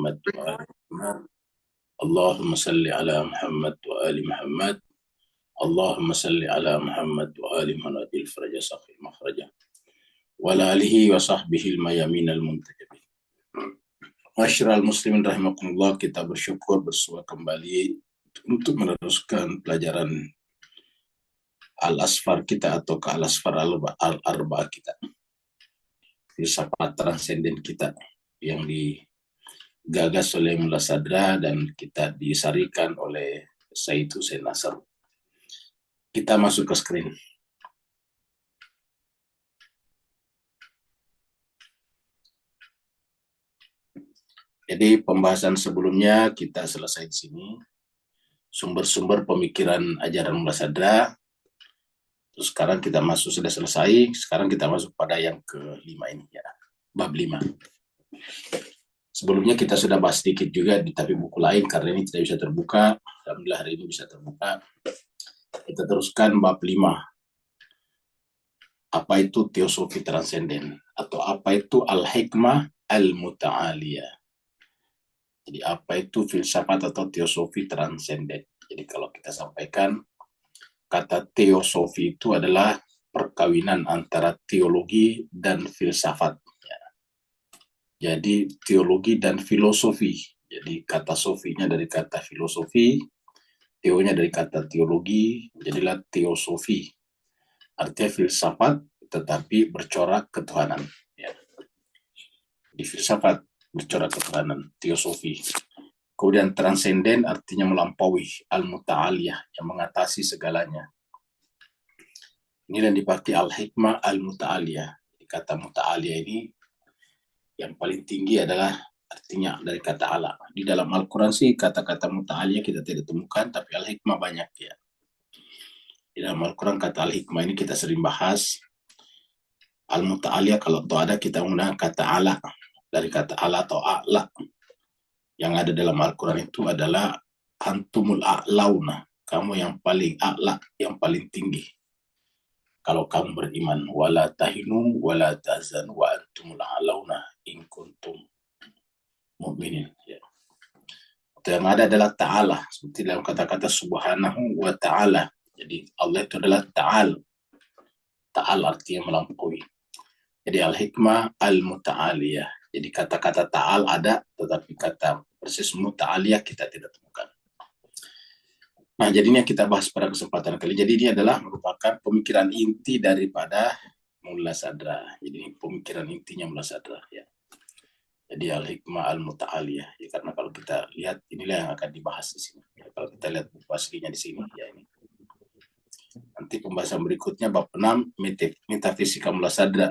Muhammad wa ali Muhammad. Allahumma salli ala Muhammad wa ali Muhammad. Allahumma salli ala Muhammad wa ali Muhammad al-faraja saqil makhraja wa ala alihi wa sahbihi al-mayamin al-muntajabin. Masyarul muslimin rahimakumullah, kita bersyukur bersua kembali untuk meneruskan pelajaran Al-Asfar kita atau ke Al-Asfar Al-Arba kita, filsafat transenden kita yang digagas oleh Mullah Sadra dan kita disarikan oleh Said Hussein Nasr. Kita masuk ke screen. Jadi pembahasan sebelumnya kita selesai di sini. Sumber-sumber pemikiran ajaran Mullah Sadra. Terus sekarang kita masuk, sudah selesai. Sekarang kita masuk pada yang kelima ini ya, bab 5. Sebelumnya kita sudah bahas sedikit juga di tapi buku lain karena ini tidak bisa terbuka. Alhamdulillah hari ini bisa terbuka. Kita teruskan bab 5. Apa itu teosofi transenden atau apa itu al-hikmah al-muta'aliyah. Jadi apa itu filsafat atau teosofi transenden. Jadi kalau kita sampaikan, kata teosofi itu adalah perkawinan antara teologi dan filsafat. Jadi teologi dan filosofi. Jadi kata sofinya dari kata filosofi, teonya dari kata teologi, jadilah teosofi. Artinya filsafat tetapi bercorak ketuhanan. Ya. Di filsafat bercorak ketuhanan, teosofi. Kemudian transenden artinya melampaui, al-muta'aliyah, yang mengatasi segalanya. Ini yang dipakai al-hikmah al-muta'aliyah. Kata muta'aliyah ini yang paling tinggi adalah artinya dari kata ala. Di dalam Al-Quran sih kata-kata muta'aliyah kita tidak temukan, tapi al-hikmah banyak ya. Di dalam Al-Quran kata al-hikmah ini kita sering bahas. Al-muta'aliyah kalau ada kita menggunakan kata ala. Dari kata ala atau a'la. Yang ada dalam Al-Quran itu adalah antumul a'launa. Kamu yang paling a'la, yang paling tinggi. Kalau kamu beriman, wala tahinu wala tahzanu wa antumul a'launa in kuntum mu'minin. Ya. Yang ada adalah ta'ala, seperti dalam kata-kata subhanahu wa ta'ala. Jadi Allah itu adalah ta'al. Ta'al artinya melampaui. Jadi al-hikmah al-muta'aliyah. Jadi kata-kata ta'al ada, tetapi kata persis muta'aliyah kita tidak temukan. Nah, jadinya kita bahas pada kesempatan kali. Jadi ini adalah merupakan pemikiran inti daripada Mullah Sadra. Jadi ini pemikiran intinya Mullah Sadra. Ya. Jadi al-hikmah al-muta'aliyah. Ya, karena kalau kita lihat, inilah yang akan dibahas di sini. Ya, kalau kita lihat buku aslinya di sini, ya ini. Nanti pembahasan berikutnya bab 6, metafisika Mullah Sadra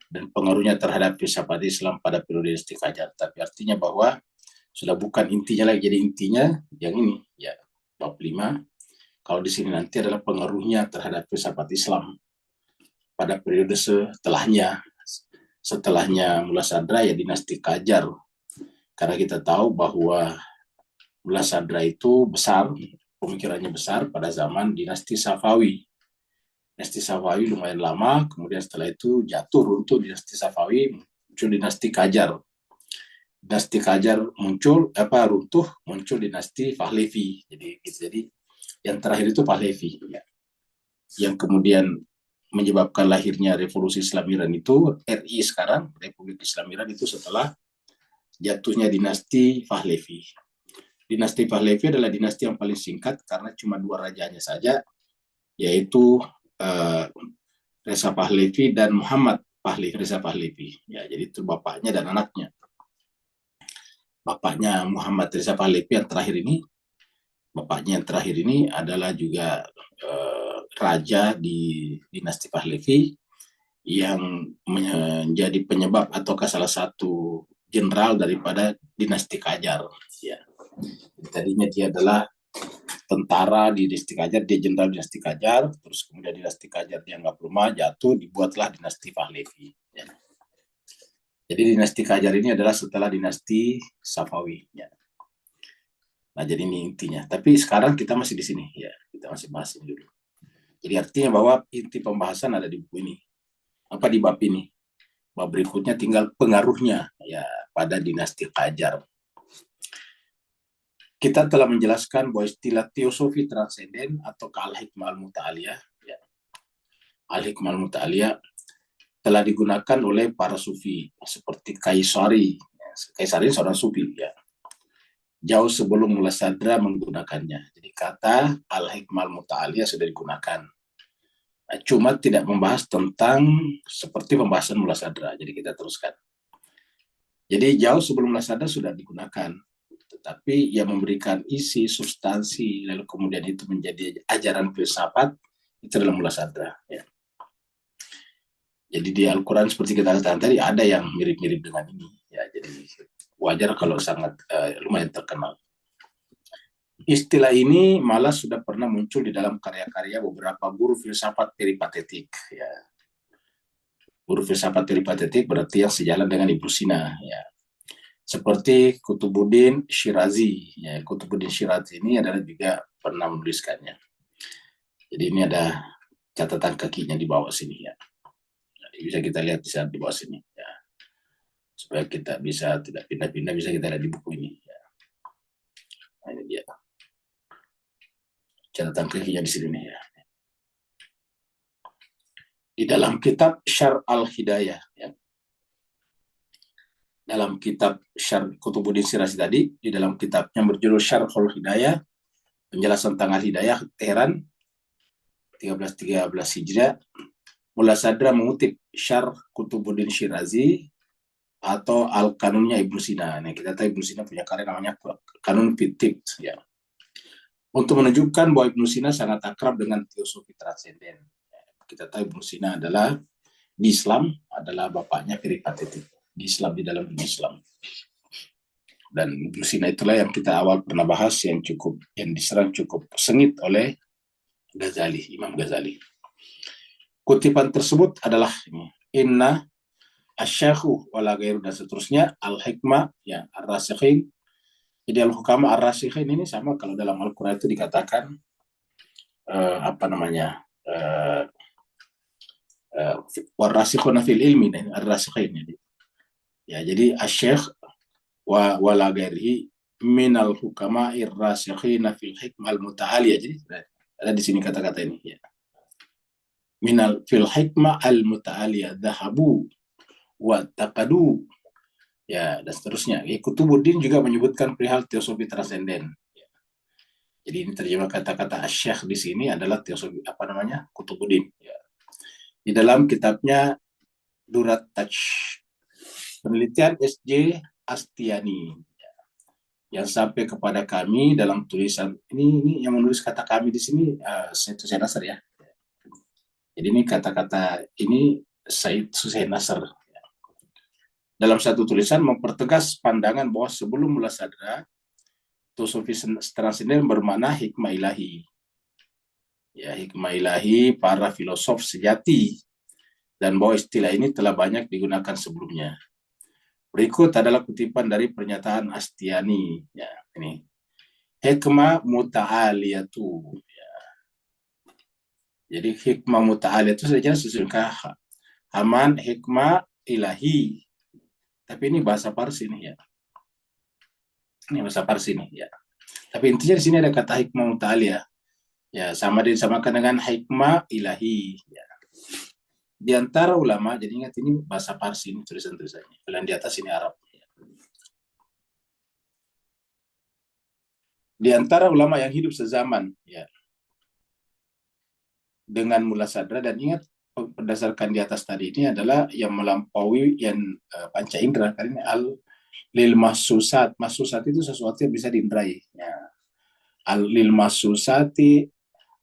dan pengaruhnya terhadap filsafat Islam pada periode Istiqajar. Tapi artinya bahwa sudah bukan intinya lagi, jadi intinya yang ini ya bab 5. Kalau di sini nanti adalah pengaruhnya terhadap filsafat Islam pada periode setelahnya Mullah Sadra ya dinasti Qajar. Karena kita tahu bahwa Mullah Sadra itu besar, pemikirannya besar pada zaman dinasti Safawi. Dinasti Safawi lumayan lama, kemudian setelah itu jatuh runtuh dinasti Safawi, muncul dinasti Qajar. Dinasti Qajar runtuh, muncul dinasti Pahlavi. Jadi yang terakhir itu Pahlavi. Ya. Yang kemudian menyebabkan lahirnya revolusi Islam Iran itu, RI sekarang, Republik Islam Iran itu setelah jatuhnya dinasti Pahlavi. Dinasti Pahlavi adalah dinasti yang paling singkat karena cuma 2 rajanya saja, yaitu Reza Pahlavi dan Muhammad Reza Pahlavi. Ya, jadi itu bapaknya dan anaknya. Bapaknya Muhammad Reza Pahlavi yang terakhir ini, bapaknya yang terakhir ini adalah juga raja di dinasti Pahlavi yang menjadi penyebab ataukah salah satu jenderal daripada dinasti Qajar. Ya. Tadinya dia adalah tentara di dinasti Qajar, dia jenderal dinasti Qajar, terus kemudian dinasti Qajar dianggap lemah, jatuh, dibuatlah dinasti Pahlavi. Ya. Jadi dinasti Qajar ini adalah setelah dinasti Safawi. Ya. Nah, jadi ini intinya. Tapi sekarang kita masih di sini, ya, kita masih bahas ini dulu. Jadi artinya bahwa inti pembahasan ada di buku ini. Apa di bab ini? Bab berikutnya tinggal pengaruhnya ya pada dinasti Qajar. kita telah menjelaskan bahwa istilah teosofi transenden atau al-hikmah al-muta'aliyah, ya, al-hikmah al-muta'aliyah telah digunakan oleh para sufi seperti Kaisari. Kaisari seorang sufi, ya, jauh sebelum Mullah Sadra menggunakannya. Jadi kata al-hikmah al-muta'aliyah sudah digunakan. Nah, cuma tidak membahas tentang seperti pembahasan Mullah Sadra. Jadi kita teruskan. Jadi jauh sebelum Mullah Sadra sudah digunakan. Tetapi yang memberikan isi, substansi, lalu kemudian itu menjadi ajaran filsafat, itu adalah Mullah Sadra. Ya. Jadi di Al-Quran seperti kita katakan tadi, ada yang mirip-mirip dengan ini. Ya, jadi wajar kalau sangat lumayan terkenal. Istilah ini malah sudah pernah muncul di dalam karya-karya beberapa guru filsafat peripatetik. Ya. Guru filsafat peripatetik berarti yang sejalan dengan Ibnu Sina. Ya. Seperti Kutubuddin Shirazi. Ya, Kutubuddin Shirazi ini adalah juga pernah menuliskannya. Jadi ini ada catatan kakinya di bawah sini, ya. Jadi bisa kita lihat di bawah sini, ya. Supaya kita bisa tidak pindah-pindah, bisa kita lihat di buku ini, ya. Nah, ini dia catatan kakinya di sini, ya. Di dalam kitab Syarh al-Hidayah, ya. Dalam kitab Syarh Kutubuddin Shirazi tadi, di dalam kitabnya berjudul Syarh al-Hidayah, penjelasan tentang al-Hidayah, Teheran 1313 Hijriah, Mullah Sadra mengutip Syarh Kutubuddin Shirazi atau Al-Kanunnya Ibnu Sina. Nah, kita tahu Ibnu Sina punya karya namanya Kanun Fitik, ya. Untuk menunjukkan bahwa Ibnu Sina sangat akrab dengan teosofi transenden. Kita tahu Ibnu Sina adalah di Islam adalah bapaknya peripatetik. Di Islam, di dalam dunia Islam. Dan Ibnu Sina itulah yang kita awal pernah bahas yang diserang cukup sengit oleh Ghazali, Imam Ghazali. Kutipan tersebut adalah ini, Inna asyakhu wala gairu dan seterusnya, al-hikmah, ya, ar-rasikhin. Jadi al-hukama ar-rasikhin ini sama kalau dalam Al-Quran itu dikatakan apa namanya, war-rasikhuna fil ilmi, ar-rasikhin. Ya, jadi asyakh wala gairihi minal hukama ir-rasikhina fil hikmah al-muta'aliyah. Jadi ada di sini kata-kata ini, ya. Minal fil hikmah al-muta'aliyah dhahabu wa taqadu, ya, dan seterusnya. Kutubuddin juga menyebutkan perihal teosofi transenden. Ya. Jadi ini terjemah kata-kata Asy-Syaikh di sini adalah teosofi apa namanya? Kutubuddin. Ya. Di dalam kitabnya Durat Taj, penelitian S.J. Astiani, ya, yang sampai kepada kami dalam tulisan ini yang menulis kata kami di sini Said Hussein Nasr, ya. Jadi ini kata-kata ini Said Hussein Nasr. Dalam satu tulisan mempertegas pandangan bahwa sebelum Mullah Sadra, teosofi transenden bermakna hikmah ilahi. Ya, hikmah ilahi para filosof sejati, dan bahwa istilah ini telah banyak digunakan sebelumnya. Berikut adalah kutipan dari pernyataan Astiani. Ya, ini. Hikmah muta'aliyatu. Ya. Jadi hikmah muta'aliyatu saja sesungguhnya Haman hikmah ilahi. Tapi ini bahasa Parsi nih, ya. Ini bahasa Parsi nih, ya. Tapi intinya di sini ada kata hikmah muta'aliyah. Ya, sama disamakan dengan hikmah ilahi. Ya. Di antara ulama, jadi ingat ini bahasa Parsi ini tulisan-tulisannya. Kalau di atas ini Arab. Ya. Di antara ulama yang hidup sezaman, ya, dengan Mullah Sadra, dan ingat berdasarkan di atas tadi ini adalah yang melampaui yang panca indera, karena lil mahsusat. Mahsusat itu sesuatu yang bisa diindrai. Ya. Lil mahsusati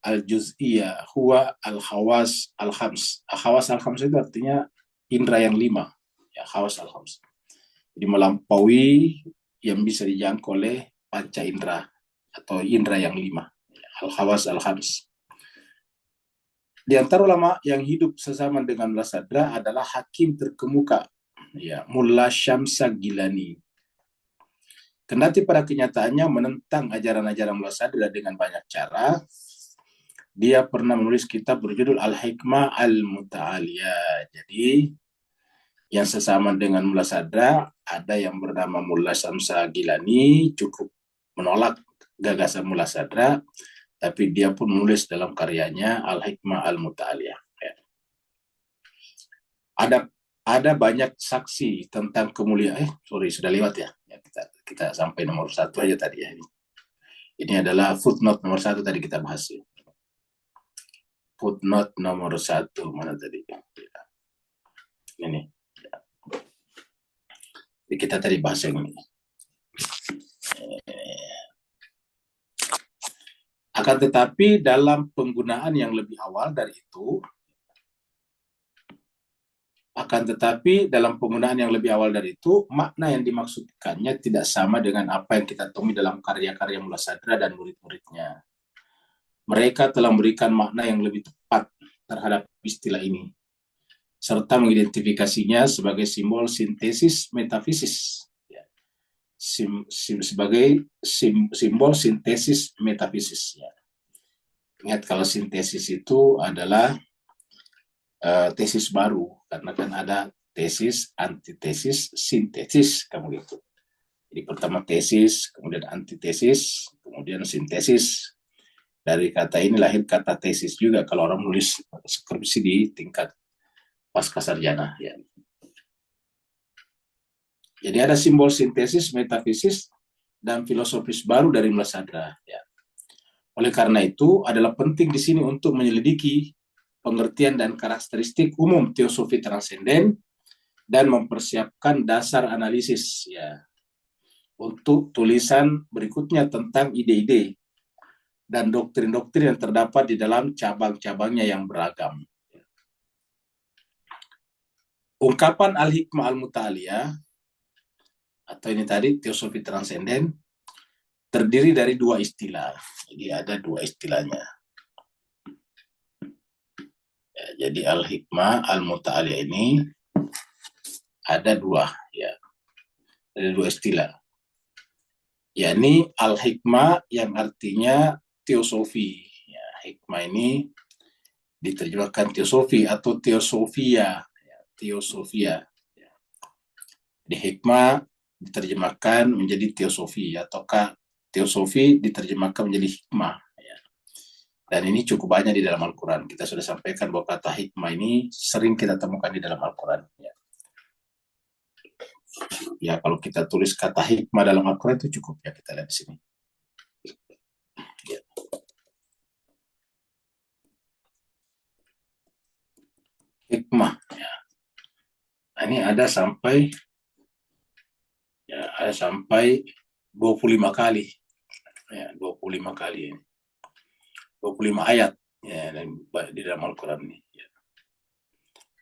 al juz'iyah huwa al khawas al khams. Khawas al khams itu artinya indra yang 5. Ya, khawas al khams. Jadi melampaui yang bisa dijangkau oleh panca indra atau indra yang 5. Al khawas al khams. Di antara ulama yang hidup sezaman dengan Mullah Sadra adalah hakim terkemuka, ya, Mullah Syamsa Gilani. Kendati pada kenyataannya menentang ajaran-ajaran Mullah Sadra dengan banyak cara, dia pernah menulis kitab berjudul Al-Hikmah Al-Muta'aliyah. Jadi yang sesama dengan Mullah Sadra ada yang bernama Mullah Syamsa Gilani, cukup menolak gagasan Mullah Sadra, tapi dia pun menulis dalam karyanya Al-Hikmah Al-Muta'aliyah. Ya. Ada banyak saksi tentang kemuliaan. Sudah lewat ya. Kita sampai nomor 1 aja tadi ya. Ini adalah footnote nomor 1 tadi kita bahas. Ya. Footnote nomor 1 mana tadi? Ini. Ya. Jadi kita tadi bahas yang ini. Akan tetapi dalam penggunaan yang lebih awal dari itu, makna yang dimaksudkannya tidak sama dengan apa yang kita temui dalam karya-karya Mullah Sadra dan murid-muridnya. Mereka telah memberikan makna yang lebih tepat terhadap istilah ini, serta mengidentifikasinya sebagai simbol sintesis metafisis. Sebagai simbol sintesis metafisis. Ingat kalau sintesis itu adalah tesis baru, karena kan ada tesis, antitesis, sintesis, kamu gitu. Jadi pertama tesis, kemudian antitesis, kemudian sintesis. Dari kata ini lahir kata tesis juga kalau orang nulis skripsi di tingkat pascasarjana. Ya. Jadi ada simbol sintesis, metafisis, dan filosofis baru dari Mullah Sadra. Ya. Oleh karena itu, adalah penting di sini untuk menyelidiki pengertian dan karakteristik umum teosofi transenden dan mempersiapkan dasar analisis ya untuk tulisan berikutnya tentang ide-ide dan doktrin-doktrin yang terdapat di dalam cabang-cabangnya yang beragam. Ungkapan Al-Hikmah Al-Muta'aliyah atau ini tadi teosofi transenden terdiri dari 2 istilah. Jadi ada 2 istilahnya. Ya, jadi Al-Hikmah Al-Muta'aliyah ini ada 2 ya. Ada 2 istilah. Yakni Al-Hikmah yang artinya teosofi. Ya, hikmah ini diterjemahkan teosofi atau teosofia. Ya, teosofia. Ya. Di hikmah diterjemahkan menjadi teosofi ataukah teosofi diterjemahkan menjadi hikmah. Ya. Dan ini cukup banyak di dalam Al-Quran. Kita sudah sampaikan bahwa kata hikmah ini sering kita temukan di dalam Al-Quran. Ya. Ya, kalau kita tulis kata hikmah dalam Al-Quran itu cukup ya, kita lihat di sini. Ya. Hikmah. Ya. Nah, ini ada sampai 25 kali. Ya, 25 kali ini. 25 ayat ya di dalam Al-Quran ini. Ya.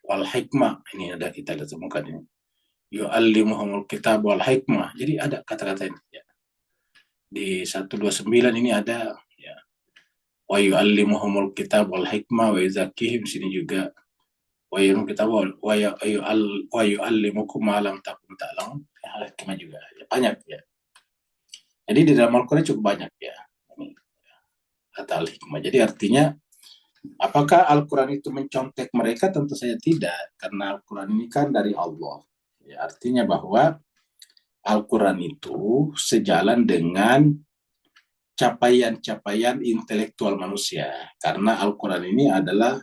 Wal hikmah ini ada kita lihat temukan ini. Yu'allimuhumul kitab wal hikmah. Jadi ada kata-kata ini. Ya. Di 129 ini ada ya. Wa yu'allimuhumul kitab wal hikmah wa yuzakkihim, sini juga wa yu'allimukum ma lam takun ta'lamun. Ya, hikmah juga. Ya, banyak ya. Jadi di dalam Al-Quran cukup banyak ya. Ini kata al-hikmah. Jadi artinya apakah Al-Quran itu mencontek mereka? Tentu saja tidak, karena Al-Quran ini kan dari Allah. Ya, artinya bahwa Al-Quran itu sejalan dengan capaian-capaian intelektual manusia. Karena Al-Quran ini adalah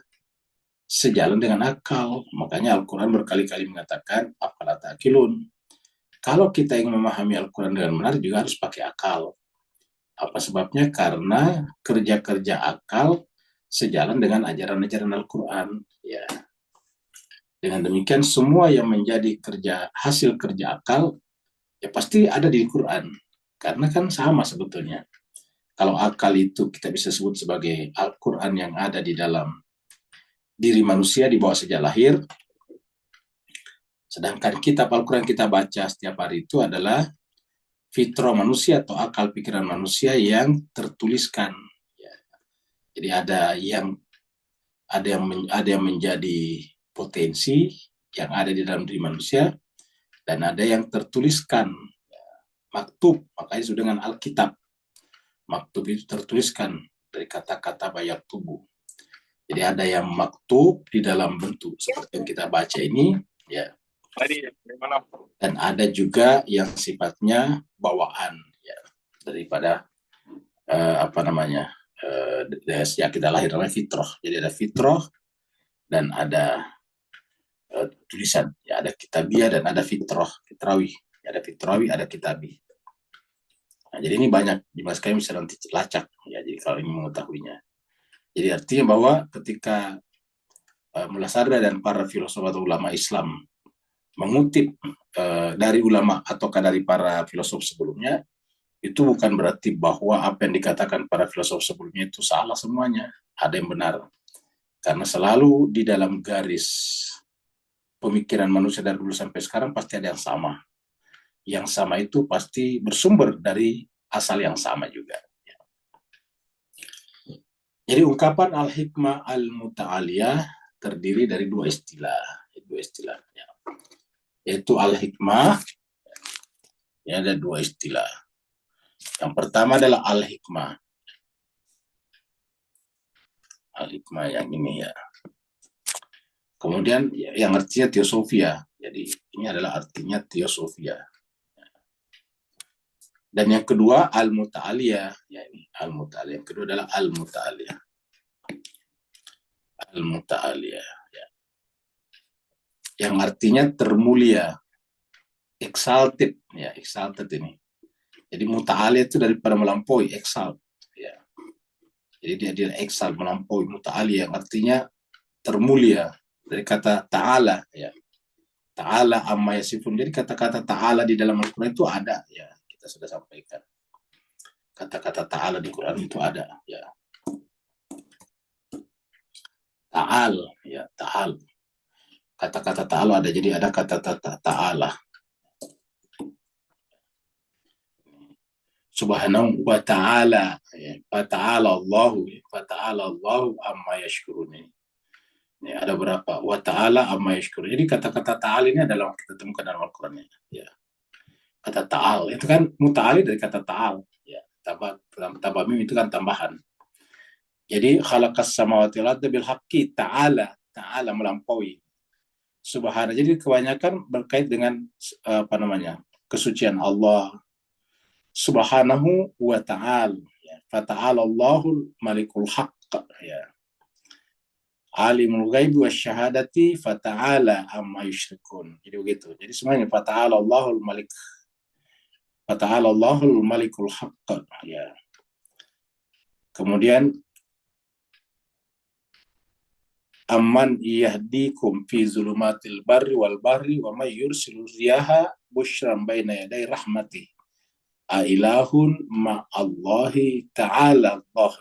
sejalan dengan akal. Makanya Al-Quran berkali-kali mengatakan, afala ta'qilun. Kalau kita ingin memahami Al-Quran dengan benar juga harus pakai akal. Apa sebabnya? Karena kerja-kerja akal sejalan dengan ajaran-ajaran Al-Quran. Ya. Dengan demikian semua yang menjadi hasil kerja akal ya pasti ada di Quran. Karena kan sama sebetulnya. Kalau akal itu kita bisa sebut sebagai Al-Quran yang ada di dalam diri manusia di bawah sejak lahir. Sedangkan kitab Al-Quran kita baca setiap hari itu adalah fitrah manusia atau akal pikiran manusia yang tertuliskan. Ya. Jadi ada yang menjadi potensi yang ada di dalam diri manusia dan ada yang tertuliskan maktub, makanya disebut dengan Alkitab. Maktub itu tertuliskan dari kata-kata bayak tubuh. Jadi ada yang maktub di dalam bentuk seperti yang kita baca ini, ya. Dan ada juga yang sifatnya bawaan, ya. daripada ya kita lahir namanya fitrah. Jadi ada fitrah dan ada tulisan. Ya, ada kitabiah dan ada fitrawi. Ya, ada fitrawi, ada kitabi. Nah, jadi ini banyak, Dimas kalian bisa nanti lacak. Ya, jadi kalau ingin mengetahuinya. Jadi artinya bahwa ketika Mulasada dan para filosof atau ulama Islam mengutip dari ulama ataukah dari para filosof sebelumnya, itu bukan berarti bahwa apa yang dikatakan para filosof sebelumnya itu salah semuanya. Ada yang benar. Karena selalu di dalam garis pemikiran manusia dari dulu sampai sekarang pasti ada yang sama. Yang sama itu pasti bersumber dari asal yang sama juga. Jadi ungkapan al-hikmah al-muta'aliyah terdiri dari dua istilah. Yaitu al-hikmah, ya, ada dua istilah. Yang pertama adalah al-hikmah. Al-hikmah yang ini ya. Kemudian yang artinya teosofia. Jadi ini adalah artinya teosofia. Dan yang kedua al-muta'aliyah, ya ini al-muta'aliyah. Yang kedua adalah al-muta'aliyah. Al-muta'aliyah, ya. Yang artinya termulia, exalted, ya, exalted ini. Jadi muta'aliyah itu daripada melampaui, exalt, ya. Jadi dia exalt, melampaui, muta'aliyah yang artinya termulia, dari kata ta'ala, ya. Ta'ala amma yasifun. Jadi kata-kata ta'ala di dalam Al-Quran itu ada, ya. Kita sudah sampaikan. Kata-kata ta'ala di Quran itu ada, ya. Ta'al, ya, ta'al. Kata-kata ta'ala ada, jadi ada kata-kata ta'ala. Subhanahu wa ta'ala, ya. Fata'ala Allahu amma yashkurun. Ya, ada berapa? Wa ta'ala amma yashkurun. Jadi kata-kata ta'al ini adalah kita temukan dalam Al-Quran, ya. Kata ta'al itu kan muta'ali dari kata ta'al, ya. Tabamim itu kan tambahan. Jadi khalaqas samawati wal arda bil haqqi, ta'ala melampaui. Subhana. Jadi kebanyakan berkait dengan kesucian Allah subhanahu wa ta'ala, ya. Fata'ala Allahul malikul haqq, ya. Alimul ghaibi wasyahadati fata'ala amma yusyrikun. Jadi begitu. Jadi semuanya fata'ala Allahul malikul haqq, ya. Kemudian amman yahdikum fi zulumatil barri wal bahri wa may yursilu riyaha busyran baina yaday rahmati ailahun ma'allahi ta'ala Allah.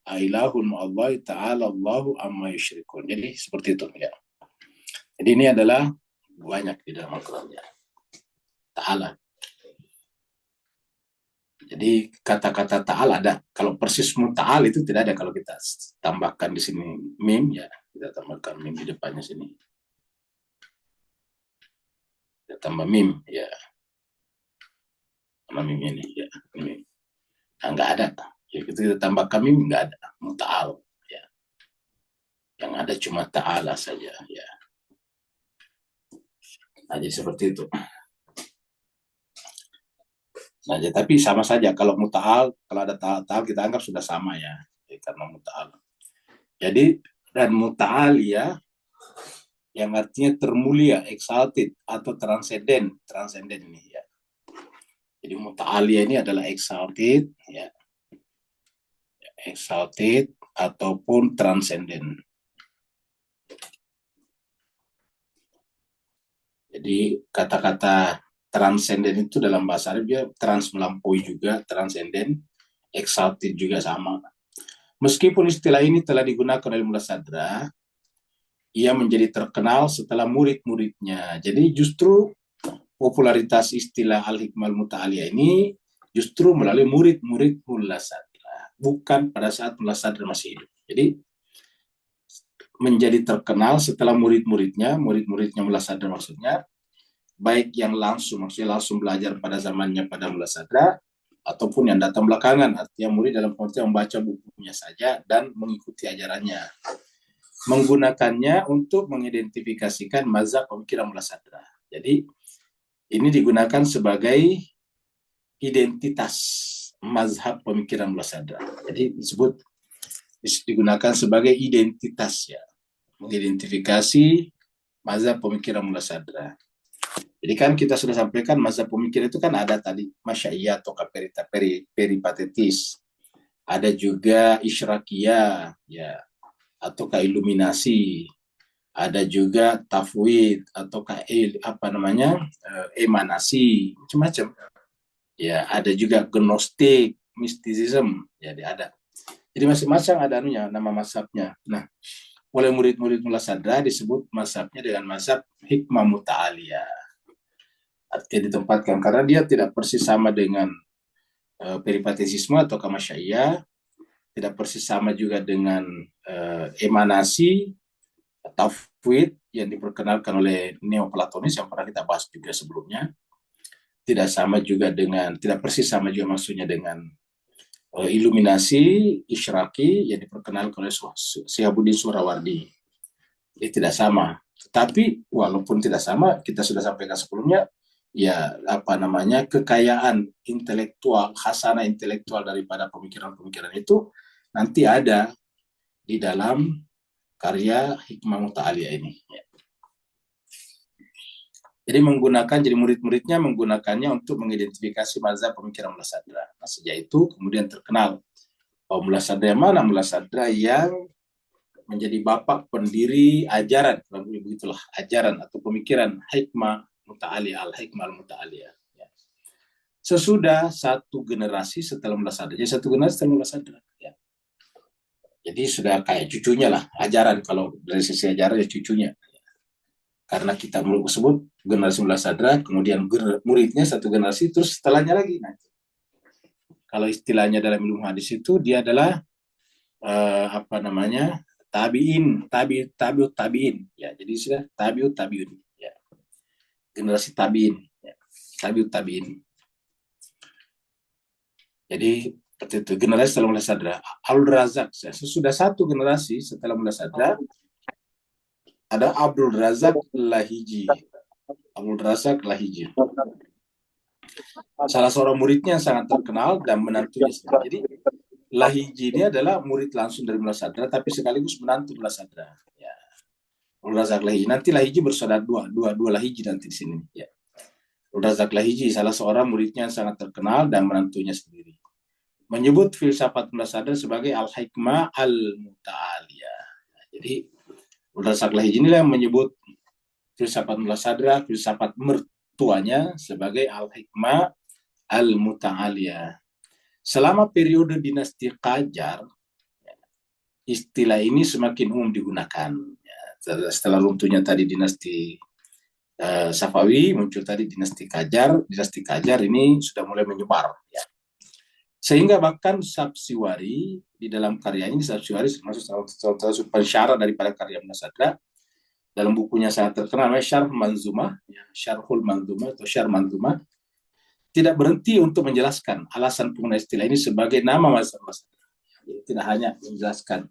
Ailahun ma'allahi ta'ala Allahu amma yusyrikun. Jadi seperti itu, ya. Jadi ini adalah banyak di dalam Al-Quran, ya. Ta'ala. Jadi kata-kata ta'ala ada. Kalau persis muta'al itu tidak ada. Kalau kita tambahkan di sini mim, ya, kita tambahkan mim di depannya sini. Kita tambah mim, ya. Tambah mim ini, ya. Mim. Nah, nggak ada. Jadi kita tambahkan mim, nggak ada. Muta'al, ya. Yang ada cuma ta'ala saja, ya. Nah, jadi seperti itu. Nah, tapi sama saja kalau muta'al, kalau ada ta'al kita anggap sudah sama, ya, karena muta'al. Jadi dan muta'aliyah yang artinya termulia, exalted atau transcendent ini, ya. Jadi muta'aliyah ini adalah exalted, ya. Exalted ataupun transcendent. Jadi kata-kata transcendent itu dalam bahasa Arab dia trans melampaui juga, transcendent, exalted juga sama. Meskipun istilah ini telah digunakan oleh Mullah Sadra, ia menjadi terkenal setelah murid-muridnya. Jadi justru popularitas istilah al-hikmah al-muta'aliyah ini justru melalui murid-murid Mullah Sadra, bukan pada saat Mullah Sadra masih hidup. Jadi menjadi terkenal setelah murid-muridnya Mullah Sadra maksudnya, baik yang maksudnya langsung belajar pada zamannya pada Mullah Sadra, ataupun yang datang belakangan, artinya murid dalam konteks membaca bukunya saja dan mengikuti ajarannya, menggunakannya untuk mengidentifikasikan mazhab pemikiran Mullah Sadra. Jadi ini digunakan sebagai identitas mazhab pemikiran Mullah Sadra. Jadi digunakan sebagai identitas ya, mengidentifikasi mazhab pemikiran Mullah Sadra. Jadi kan kita sudah sampaikan mazhab pemikiran itu kan ada tadi Masyaiyah atau peripatetis, ada juga Isyraqiyah ya, atau iluminasi, ada juga tafwid atau emanasi, macam-macam. Ya, ada juga gnostik, mysticism, ya ada. Jadi masing-masing ada nama mazhabnya. Nah, oleh murid-murid Mullah Sadra disebut mazhabnya dengan mazhab hikmah muta'aliyah. Artinya ditempatkan karena dia tidak persis sama dengan peripatetisme atau kamasya'iyah, tidak persis sama juga dengan emanasi, tafwid yang diperkenalkan oleh Neoplatonis yang pernah kita bahas juga sebelumnya. Tidak persis sama juga maksudnya dengan iluminasi, isyraqi yang diperkenalkan oleh Syihabuddin Suhrawardi. Ini tidak sama. Tetapi walaupun tidak sama, kita sudah sampaikan sebelumnya, ya kekayaan intelektual, khasanah intelektual daripada pemikiran-pemikiran itu nanti ada di dalam karya Hikmah Muta'aliyah ini. Jadi murid-muridnya menggunakannya untuk mengidentifikasi mazhab pemikiran Mullah Sadra. Nah, sejak itu kemudian terkenal Mullah Sadra yang mana? Mullah Sadra yang menjadi bapak pendiri ajaran, begitulah, ajaran atau pemikiran Hikmah Muta'aliyah, Al-Hikmah Al-Muta'aliyah. Ya. Sesudah satu generasi setelah Mullah Sadra, jadi satu generasi setelah Mullah Sadra. Ya. Jadi sudah kayak cucunya lah, ajaran, kalau dari sisi ajaran ya cucunya. Karena kita sebut generasi Mullah Sadra, kemudian muridnya satu generasi, terus setelahnya lagi. Nah, kalau istilahnya dalam ilmu hadis itu dia adalah tabiin, tabiin. Ya, jadi sudah tabiun. Ya. Generasi tabiin, ya. Tabiin. Jadi seperti itu, generasi setelah Mullah Sadra. Abdul Razak, sesudah satu generasi setelah Mullah Sadra, ada Abdul Razak Lahiji. Abdul Razak Lahiji. Salah seorang muridnya yang sangat terkenal dan menantunya. Jadi Lahiji ini adalah murid langsung dari Mullah Sadra, tapi sekaligus menantu Mullah Sadra. Ya. Abdul Razak Lahiji. Nanti Lahiji bersaudara dua Lahiji nanti di sini. Ya. Abdul Razak Lahiji, salah seorang muridnya yang sangat terkenal dan menantunya sendiri. Menyebut filsafat Mullah Sadra sebagai Al-Hikmah Al-Muta'aliyah. Jadi Abdul Razak Lahiji inilah yang menyebut filsafat Mullah Sadra, filsafat mertuanya sebagai Al-Hikmah Al-Muta'aliyah. Selama periode dinasti Qajar, istilah ini semakin umum digunakan. Setelah runtuhnya tadi dinasti Safawi, muncul tadi dinasti Qajar. Dinasti Qajar ini sudah mulai menyebar. Ya. Sehingga bahkan Sabsiwari di dalam karya ini, Sabsiwari termasuk salah satu pensyarah daripada karya Mullah Sadra, dalam bukunya sangat terkenal, Syarh Manzumah, Syarhul Manzumah atau Syarh Manzumah, tidak berhenti untuk menjelaskan alasan penggunaan istilah ini sebagai nama mazhab Mullah Sadra. Tidak hanya menjelaskan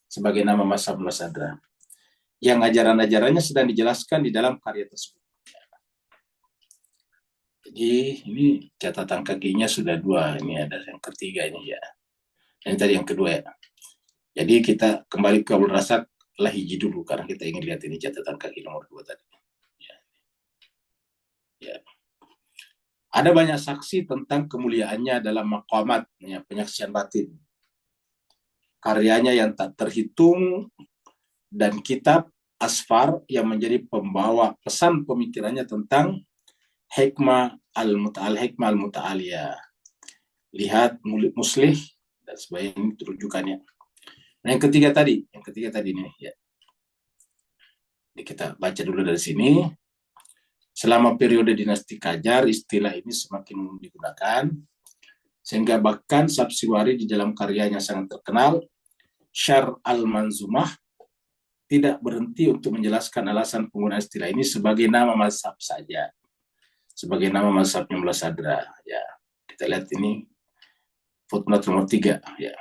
sebagai nama mazhab Mullah Sadra. Yang ajaran-ajarannya sedang dijelaskan di dalam karya tersebut. Jadi ini catatan kakinya sudah 2, ini ada yang ketiga ini ya. Ini tadi yang kedua ya. Jadi kita kembali ke Abdul Razak Lahiji dulu karena kita ingin lihat ini catatan kaki nomor 2 tadi. Ya. Ada banyak saksi tentang kemuliaannya dalam maqamat, ya, penyaksian batin. Karyanya yang tak terhitung dan kitab Asfar yang menjadi pembawa pesan pemikirannya tentang Hikmah Al-Muta'aliyah. Lihat Muslih dan sebagainya, ini rujukannya. Nah, yang ketiga tadi nih ya. Jadi kita baca dulu dari sini. Selama periode dinasti Qajar, istilah ini semakin digunakan, sehingga bahkan Sabsiwari di dalam karyanya sangat terkenal, Syarh Al-Manzumah, tidak berhenti untuk menjelaskan alasan penggunaan istilah ini sebagai nama mazhab saja, sebagai nama mazhabnya Mullah Sadra. Ya, kita lihat ini footnote nomor 3. Ya.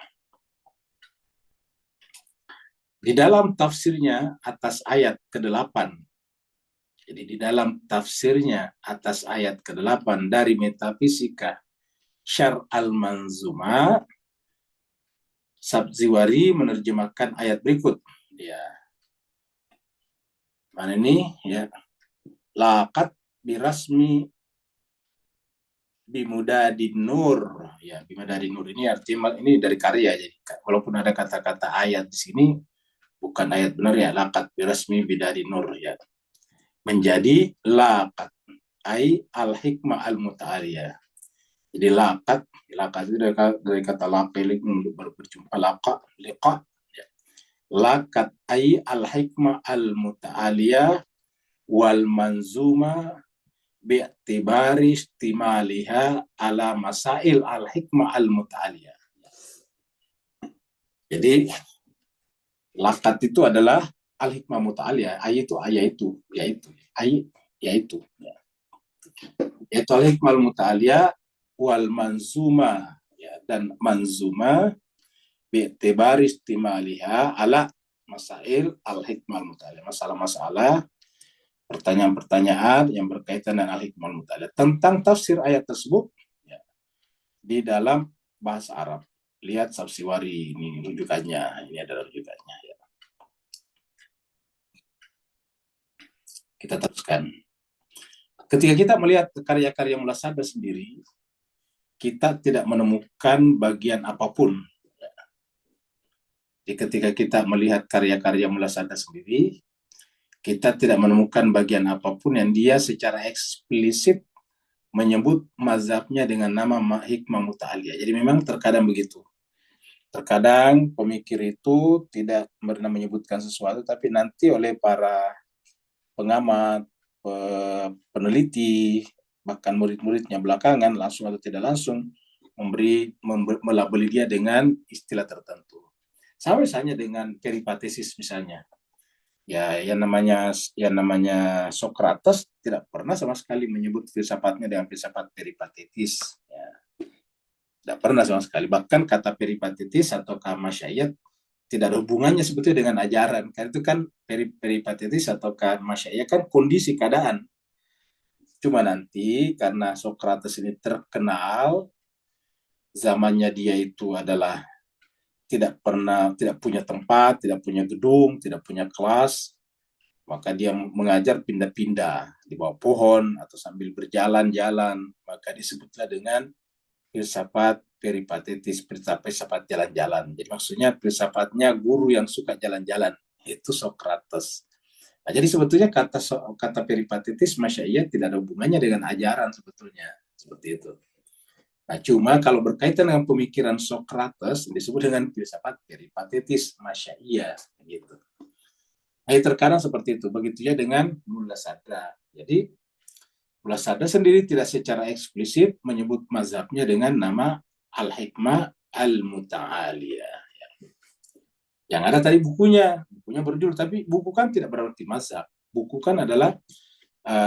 Di dalam tafsirnya atas ayat ke-8, jadi di dalam tafsirnya atas ayat ke-8 dari Metafisika Syar al-Manzuma, Sabziwari menerjemahkan ayat berikut. Ya, mana ini? Ya, laqad birasmi bimudadin nur. Ya, bimudadin nur ini artinya ini dari karya. Jadi walaupun ada kata-kata ayat di sini, bukan ayat benar ya. Laqad birasmi bidadin nur ya. Menjadi laqad ai al-hikmah al-muta'aliyah. Jadi lakat itu dari kata laqilik untuk berjumpa, liqa. Ya. Lakat ai al-hikmah al-muta'aliyah wal manzuma bi'tibari istimaliha ala masail al-hikmah al-muta'aliyah. Jadi lakat itu adalah al-hikmah muta'aliyah. Ai itu yaitu yaitu ya. Yaitu al-hikmah al-muta'aliyah wal manzuma ya, dan manzuma bi'tibar istimaliha ala masail al-hikmah al-muta'aliyah, masalah-masalah, pertanyaan-pertanyaan yang berkaitan dengan al-hikmah al-muta'aliyah tentang tafsir ayat tersebut ya, di dalam bahasa Arab. Lihat Sabziwari, ini rujukannya, ini adalah rujukannya ya. Kita teruskan. Ketika kita melihat karya-karya Mullah Sadar sendiri, kita tidak menemukan bagian apapun. Jadi ketika kita melihat karya-karya Mullah Sadar sendiri, kita tidak menemukan bagian apapun yang dia secara eksplisit menyebut mazhabnya dengan nama hikmah muta'aliyah. Jadi memang terkadang begitu. Terkadang pemikir itu tidak pernah menyebutkan sesuatu, tapi nanti oleh para pengamat, peneliti, bahkan murid-muridnya belakangan langsung atau tidak langsung melabeli dia dengan istilah tertentu. Sama misalnya dengan peripatesis misalnya. Ya, yang namanya Socrates tidak pernah sama sekali menyebut filsafatnya dengan filsafat peripatetis. Ya, tidak pernah sama sekali. Bahkan kata peripatetis atau kamasyayat tidak ada hubungannya sebetulnya dengan ajaran. Karena itu kan peripatetis atau kamasyayat kan kondisi keadaan. Cuma nanti karena Socrates ini terkenal, zamannya dia itu adalah tidak punya tempat, tidak punya gedung, tidak punya kelas, maka dia mengajar pindah-pindah di bawah pohon atau sambil berjalan-jalan, maka disebutlah dengan filsafat peripatetis, filsafat jalan-jalan. Jadi maksudnya filsafatnya guru yang suka jalan-jalan, itu Socrates. Nah, jadi sebetulnya kata peripatetis masya'iyah tidak ada hubungannya dengan ajaran sebetulnya, seperti itu. Nah, cuma kalau berkaitan dengan pemikiran Socrates disebut dengan filsafat peripatetis masya'iyah, gitu. Nah, terkadang seperti itu. Begitu ya dengan Mullah Sadra. Jadi Mullah Sadra sendiri tidak secara eksplisit menyebut mazhabnya dengan nama Al-Hikmah Al-Muta'aliyah. Yang ada tadi bukunya berjudul, tapi buku kan tidak berarti mazhab. Buku kan adalah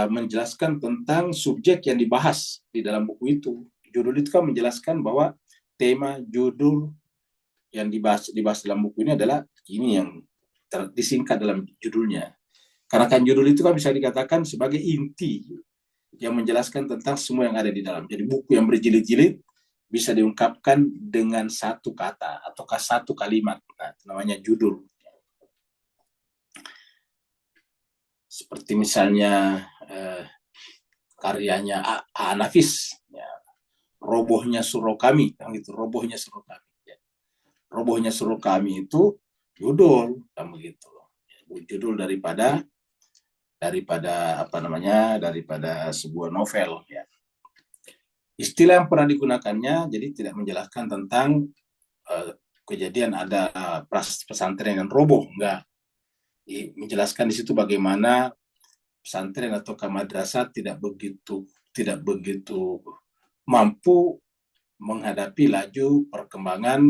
menjelaskan tentang subjek yang dibahas di dalam buku itu. Judul itu kan menjelaskan bahwa tema judul yang dibahas dalam buku ini adalah ini yang disingkat dalam judulnya. Karena kan judul itu kan bisa dikatakan sebagai inti yang menjelaskan tentang semua yang ada di dalam. Jadi buku yang berjilid-jilid bisa diungkapkan dengan satu kata ataukah satu kalimat. Nah, namanya judul. Seperti misalnya karyanya Nafis, ya, robohnya surau kami, gitu, robohnya surau kami. Ya. Robohnya surau kami itu judul, begitu. Judul daripada daripada sebuah novel. Ya. Istilah yang pernah digunakannya jadi tidak menjelaskan tentang kejadian ada pesantren yang roboh, enggak. Menjelaskan di situ bagaimana pesantren atau madrasah tidak begitu mampu menghadapi laju perkembangan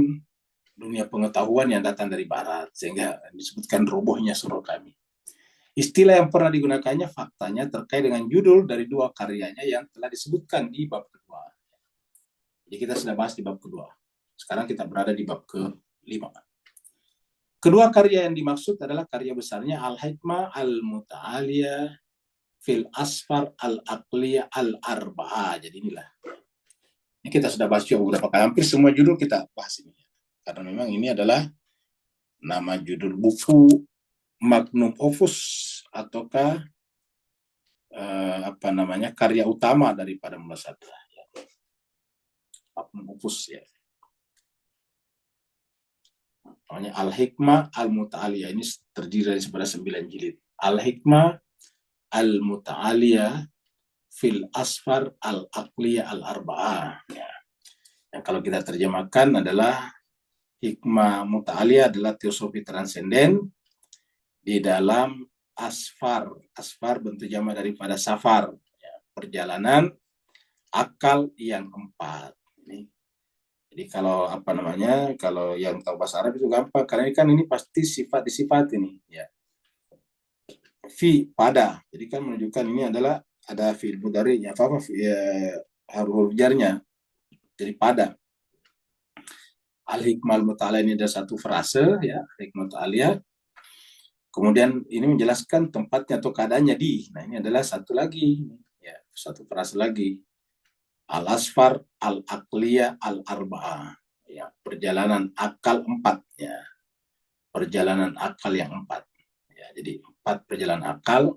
dunia pengetahuan yang datang dari barat, sehingga disebutkan robohnya surau kami. Istilah yang pernah digunakannya faktanya terkait dengan judul dari dua karyanya yang telah disebutkan di bab kedua. Jadi kita sudah bahas di bab kedua. Sekarang kita berada di bab ke-5. Kedua karya yang dimaksud adalah karya besarnya Al-Hikmah Al-Muta'aliyah fil Asfar Al-Aqliyah Al-Arba'ah. Jadi inilah. Ini kita sudah bahas juga beberapa kali, hampir semua judul kita bahas ini. Karena memang ini adalah nama judul buku magnum opus ataukah karya utama daripada Mullah Sadra. Magnum opus ya. Namanya Al-Hikmah Al-Muta'aliyah. Ini terdiri dari sebenarnya 9 jilid. Al-Hikmah Al-Muta'aliyah fil Asfar Al-Aqliyah Al-Arba'ah. Ya. Yang kalau kita terjemahkan adalah hikmah muta'aliyah adalah teosofi transenden di dalam asfar. Asfar bentuk jamak daripada safar, ya, perjalanan akal yang 4. Jadi kalau kalau yang tahu bahasa Arab itu gampang, karena ini kan ini pasti sifat disifat ini, ya. Fi pada, jadi kan menunjukkan ini adalah ada fi'il mudhari'nya, huruf jarnya, jadi pada. Al-Hikmah Al-Muta'aliyah ini ada satu frase, ya, Hikmah Muta'aliyah. Kemudian ini menjelaskan tempatnya atau keadaannya di. Nah, ini adalah satu lagi, ya, satu frase lagi. Al-Asfar Al-Aqliyah Al-Arba'ah. Ya, perjalanan akal 4, ya. Perjalanan akal yang 4. Ya, jadi 4 perjalanan akal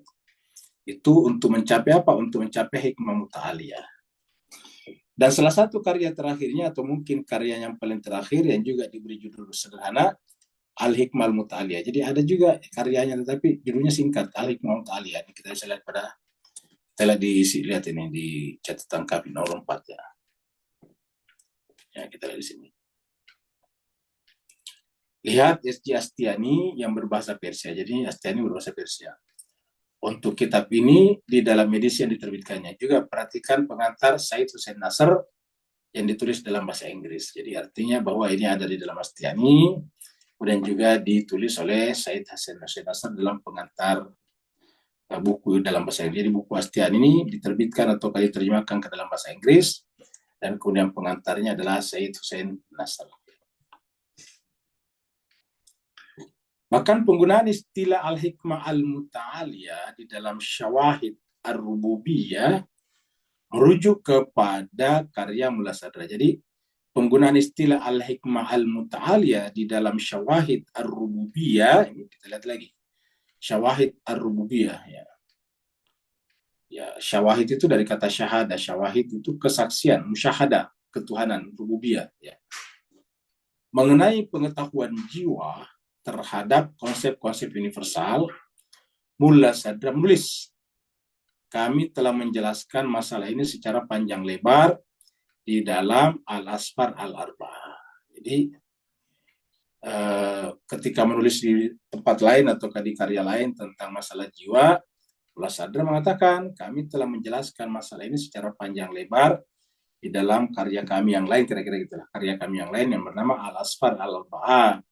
itu untuk mencapai apa? Untuk mencapai hikmah muta'aliyah. Dan salah satu karya terakhirnya atau mungkin karya yang paling terakhir yang juga diberi judul sederhana Al-Hikmah Al-Muta'aliyah. Jadi ada juga karyanya tetapi judulnya singkat, Al-Hikmah Al-Muta'aliyah. Ini kita bisa lihat lihat ini di catatan kami nomor 4, ya. Ya, kita lihat di sini. Lihat S.J. Astiani yang berbahasa Persia. Jadi Astiani berbahasa Persia. Untuk kitab ini di dalam edisi yang diterbitkannya juga perhatikan pengantar Said Hussein Nasr yang ditulis dalam bahasa Inggris. Jadi artinya bahwa ini ada di dalam Astiani, kemudian juga ditulis oleh Said Hussein Nasr dalam pengantar buku dalam bahasa Inggris. Jadi buku Astiani ini diterbitkan atau diterjemahkan ke dalam bahasa Inggris, dan kemudian pengantarnya adalah Said Hussein Nasr. Bahkan penggunaan istilah Al-Hikmah Al-Muta'aliyah di dalam Syawahid Ar-Rububiyah merujuk kepada karya Mullah Sadra. Jadi penggunaan istilah Al-Hikmah Al-Muta'aliyah di dalam Syawahid Ar-Rububiyah, ini kita lihat lagi. Syawahid Ar-Rububiyah, ya. Ya, syawahid itu dari kata syahada. Syawahid itu kesaksian, musyahadah, ketuhanan, rububiyah, ya. Mengenai pengetahuan jiwa terhadap konsep-konsep universal, Mullah Sadra menulis, kami telah menjelaskan masalah ini secara panjang lebar di dalam Al-Asfar Al-Arba'ah. Jadi ketika menulis di tempat lain atau di karya lain tentang masalah jiwa, Mullah Sadra mengatakan, kami telah menjelaskan masalah ini secara panjang lebar di dalam karya kami yang lain, kira-kira gitulah, karya kami yang lain yang bernama Al-Asfar Al-Arba'ah.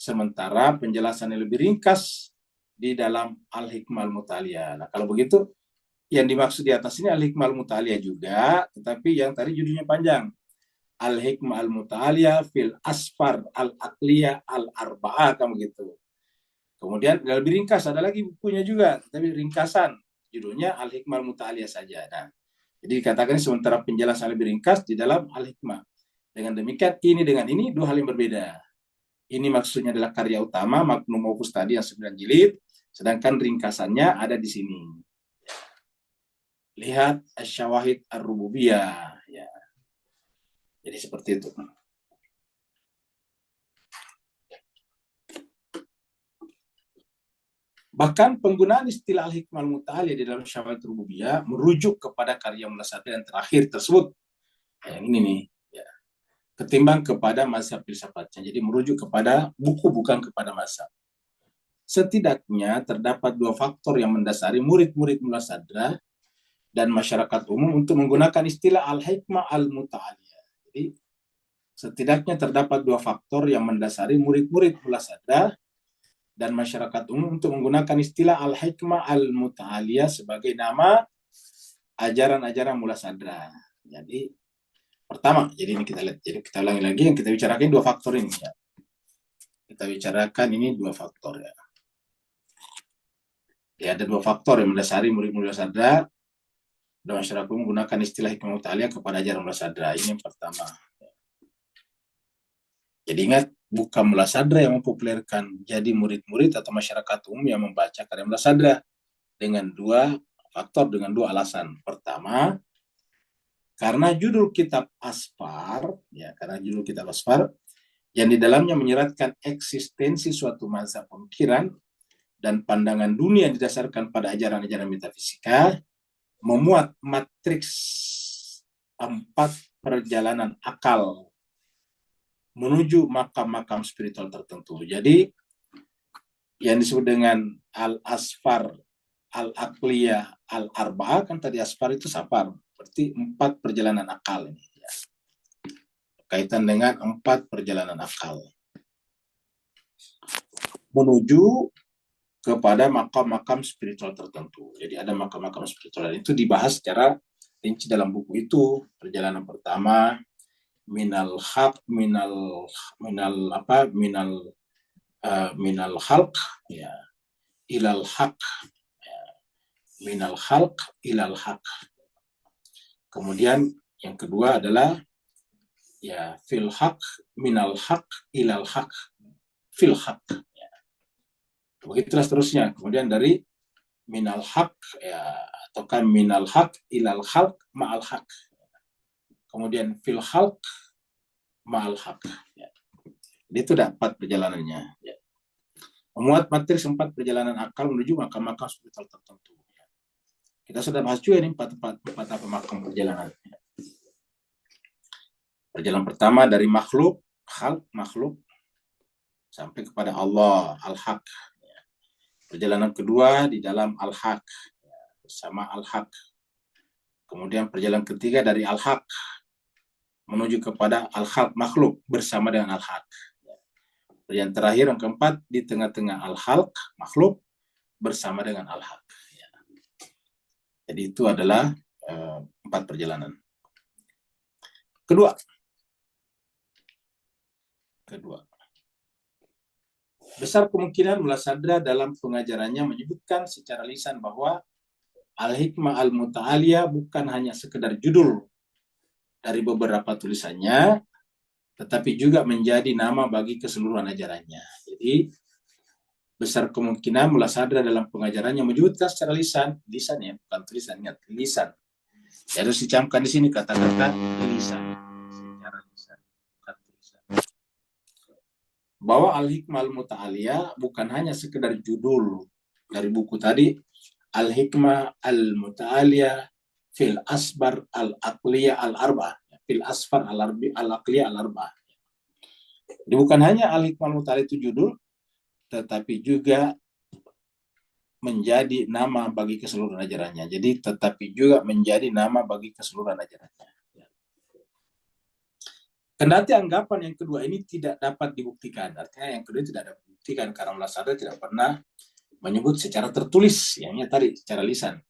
Sementara penjelasannya lebih ringkas di dalam Al-Hikmah Al-Muta'aliyah. Nah, kalau begitu, yang dimaksud di atas ini Al-Hikmah Al-Muta'aliyah juga, tetapi yang tadi judulnya panjang. Al-Hikmah Al-Muta'aliyah fil Asfar Al-Aqliyah Al-Arba'ah, kan begitu. Kemudian lebih ringkas, ada lagi bukunya juga, tapi ringkasan. Judulnya Al-Hikmah Al-Muta'aliyah saja. Nah, jadi dikatakan sementara penjelasan lebih ringkas di dalam Al-Hikmah. Dengan demikian, ini dengan ini dua hal yang berbeda. Ini maksudnya adalah karya utama, magnum opus tadi yang 9 jilid, sedangkan ringkasannya ada di sini. Lihat Asy-Syawahid Ar-Rububiyah. Ya. Jadi seperti itu. Bahkan penggunaan istilah Al-Hikmah Al-Muta'aliyah di dalam Syawahid Ar-Rububiyah merujuk kepada karya Mullah Sadra yang terakhir tersebut. Yang ini nih. Ya. Ketimbang kepada mazhab filsafatnya. Jadi merujuk kepada buku, bukan kepada mazhab. Setidaknya terdapat dua faktor yang mendasari murid-murid Mullah Sadra dan masyarakat umum untuk menggunakan istilah Al-Hikmah Al-Muta'aliyah. Jadi setidaknya terdapat dua faktor yang mendasari murid-murid Mullah Sadra dan masyarakat umum untuk menggunakan istilah Al-Hikmah Al-Muta'aliyah sebagai nama ajaran-ajaran Mullah Sadra. Jadi pertama, jadi ini kita lihat, jadi kita ulangi lagi yang kita bicarakan dua faktor ini, ya. Kita bicarakan ini dua faktor, ya. Ya, ada dua faktor yang mendasari murid Mullah Sadra Dan masyarakat menggunakan istilah hikmah muta'aliyah kepada ajaran Mullah Sadra. Ini yang pertama. Jadi ingat, bukan Mullah Sadra yang mempopulerkan, jadi murid-murid atau masyarakat umum yang membaca karya Mullah Sadra dengan dua faktor, dengan dua alasan. Pertama, karena judul kitab Asfar, ya, karena judul kitab Asfar yang di dalamnya menyeratkan eksistensi suatu mazhab pemikiran dan pandangan dunia yang didasarkan pada ajaran-ajaran metafisika, memuat matriks 4 perjalanan akal menuju makam-makam spiritual tertentu. Jadi yang disebut dengan al-asfar, al-aqliyah, al-arba'ah, kan tadi asfar itu safar, berarti 4 perjalanan akal ini. Ya. Kaitan dengan 4 perjalanan akal menuju kepada makam-makam spiritual tertentu. Jadi ada makam-makam spiritual, dan itu dibahas secara rinci dalam buku itu. Perjalanan pertama, minal haq, minal halq, ya, ilal haq, ya, minal halq ilal haq. Kemudian yang kedua adalah ya fil haq, minal haq ilal haq, fil haq. Ya. Begitulah seterusnya. Kemudian dari minal haq, ya, atau kan minal haq ilal halq ma'al haq. Kemudian fil halq ma'al haq. Ya. Itu ada 4 perjalanannya. Ya. Memuat matriks 4 perjalanan akal menuju makam-makam spiritual tertentu. Ya. Kita sudah bahas juga ini 4 makam perjalanan. Ya. Perjalanan pertama dari makhluk, makhluk, sampai kepada Allah, al-haq. Ya. Perjalanan kedua di dalam al-haq, ya, bersama al-haq. Kemudian perjalanan ketiga dari al-haq menuju kepada al-haq, makhluk, bersama dengan al-haq. Yang terakhir, yang keempat, di tengah-tengah al-halq, makhluk, bersama dengan al-haq. Ya. Jadi itu adalah 4 perjalanan. Kedua, besar kemungkinan Mullah Sadra dalam pengajarannya menyebutkan secara lisan bahwa Al-Hikmah Al-Muta'aliyah bukan hanya sekedar judul dari beberapa tulisannya, tetapi juga menjadi nama bagi keseluruhan ajarannya. Jadi besar kemungkinan Mullah Sadra dalam pengajarannya menyebutkan secara lisan ya, bukan tulisan, ingat, lisan. Ya, harus dicamkan di sini kata-kata lisan, secara lisan, bukan tulisan. Bahwa Al-Hikmah Al-Muta'aliyah bukan hanya sekedar judul dari buku tadi, Al-Hikmah Al-Muta'aliyah fil asbar al-aqliyah al-arba'ah, fil asfar al-aqliyah al-arba'ah. Jadi bukan hanya Al-Hikmah Al-Muta'aliyah itu judul, tetapi juga menjadi nama bagi keseluruhan ajarannya. Jadi tetapi juga menjadi nama bagi keseluruhan ajarannya. Kendati anggapan yang kedua ini tidak dapat dibuktikan, artinya yang kedua tidak dapat dibuktikan karena Mullah Sadra tidak pernah menyebut secara tertulis, yang tadi secara lisan.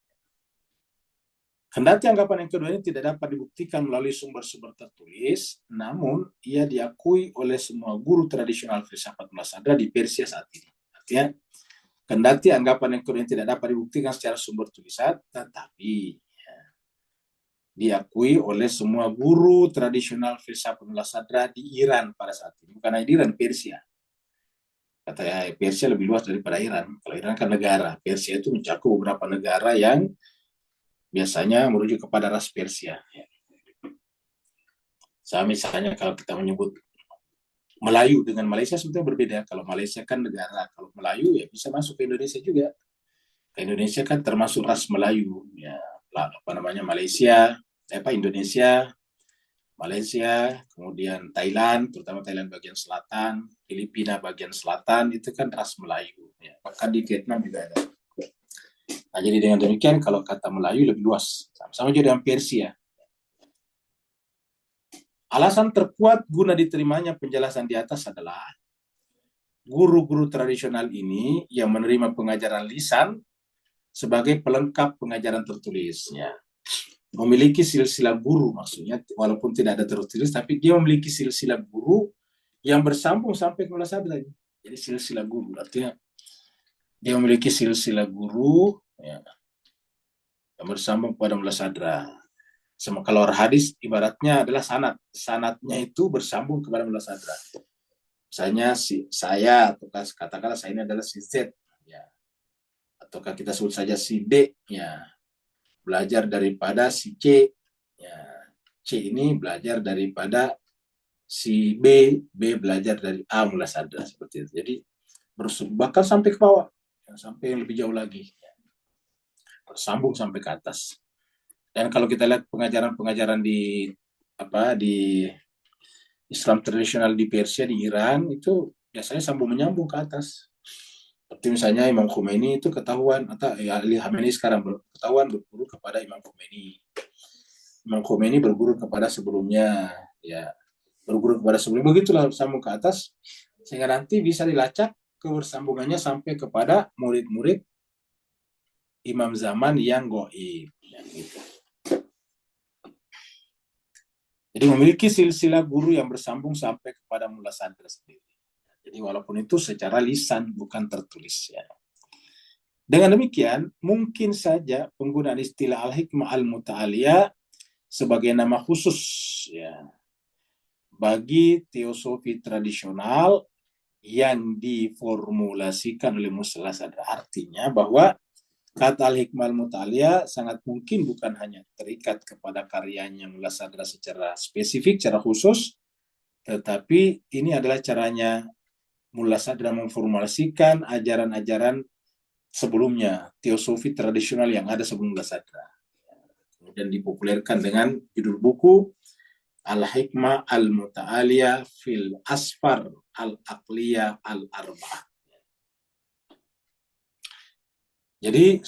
Kendati anggapan yang kedua ini tidak dapat dibuktikan melalui sumber-sumber tertulis, namun ia diakui oleh semua guru tradisional filsafat Mullah Sadra di Persia saat ini. Artinya, kendati anggapan yang kedua ini tidak dapat dibuktikan secara sumber tulisan, tetapi diakui oleh semua guru tradisional filsafat Mullah Sadra di Iran pada saat ini. Bukan hanya di Iran, Persia. Kata Persia lebih luas daripada Iran. Kalau Iran kan negara, Persia itu mencakup beberapa negara yang biasanya merujuk kepada ras Persia. Misalnya kalau kita menyebut Melayu dengan Malaysia sebetulnya berbeda. Kalau Malaysia kan negara, kalau Melayu ya bisa masuk ke Indonesia juga. Ke Indonesia kan termasuk ras Melayu, ya, Malaysia, Indonesia, Malaysia, kemudian Thailand, terutama Thailand bagian selatan, Filipina bagian selatan, itu kan ras Melayu. Ya. Bahkan di Vietnam juga ada. Nah, jadi dengan demikian, kalau kata Melayu lebih luas. Sama-sama juga dengan Persia. Alasan terkuat guna diterimanya penjelasan di atas adalah guru-guru tradisional ini yang menerima pengajaran lisan sebagai pelengkap pengajaran tertulisnya. Memiliki silsilah guru, maksudnya walaupun tidak ada tertulis, tapi dia memiliki silsilah guru yang bersambung sampai ke Mullah Sadra. Jadi silsilah guru, artinya dia memiliki silsilah guru, ya, yang bersambung kepada mula sadra. Kalau hadis ibaratnya adalah sanad. Sanadnya itu bersambung kepada mula sadra. Misalnya saya, atau katakanlah saya ini adalah si Z, ya. Ataukah kita sebut saja si D, ya. Belajar daripada si C, ya. C ini belajar daripada si B, B belajar dari A mula sadra, seperti itu. Jadi bahkan sampai ke bawah, sampai yang lebih jauh lagi, ya. Bersambung sampai ke atas. Dan kalau kita lihat pengajaran-pengajaran di Islam tradisional di Persia, di Iran, itu biasanya sambung menyambung ke atas. Seperti misalnya Imam Khomeini itu ketahuan, atau Ali Khamenei sekarang ketahuan berguru kepada Imam Khomeini. Imam Khomeini berguru kepada sebelumnya, ya, berguru kepada sebelumnya, begitulah sambung ke atas, sehingga nanti bisa dilacak kebersambungannya sampai kepada murid-murid imam zaman yang goib. Ya, gitu. Jadi memiliki silsilah guru yang bersambung sampai kepada mula sadra sendiri. Jadi walaupun itu secara lisan, bukan tertulis, ya. Dengan demikian, mungkin saja penggunaan istilah al-hikmah al-muta'aliyah sebagai nama khusus, ya, bagi teosofi tradisional yang diformulasikan oleh mula sadra. Artinya bahwa kata al-hikmah al-muta'aliyah sangat mungkin bukan hanya terikat kepada karyanya mula sadra secara spesifik, secara khusus, tetapi ini adalah caranya mula sadra memformulasikan ajaran-ajaran sebelumnya, teosofi tradisional yang ada sebelum mula sadra. Kemudian dipopulerkan dengan judul buku Al-Hikmah Al-Muta'aliyah fil Asfar Al-Aqliyah Al-Arba'ah. Jadi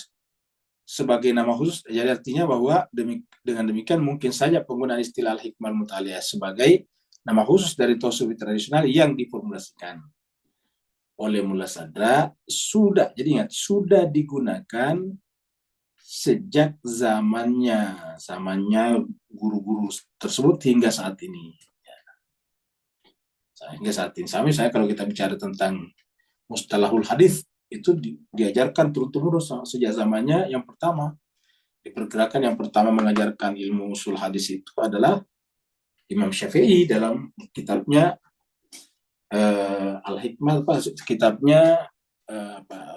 sebagai nama khusus, jadi artinya bahwa dengan demikian mungkin saja penggunaan istilah Al-Hikmah Al-Muta'aliyah sebagai nama khusus dari teosofi tradisional yang diformulasikan oleh mula sadra jadi ingat, sudah digunakan sejak zamannya guru-guru tersebut hingga saat ini. Hingga saat ini. Sama misalnya kalau kita bicara tentang mustalahul hadis, itu diajarkan turun-temurun sejak zamannya yang pertama. Diperkirakan yang pertama mengajarkan ilmu usul hadis itu adalah Imam Syafi'i dalam kitabnya Al-Hikmah, kitabnya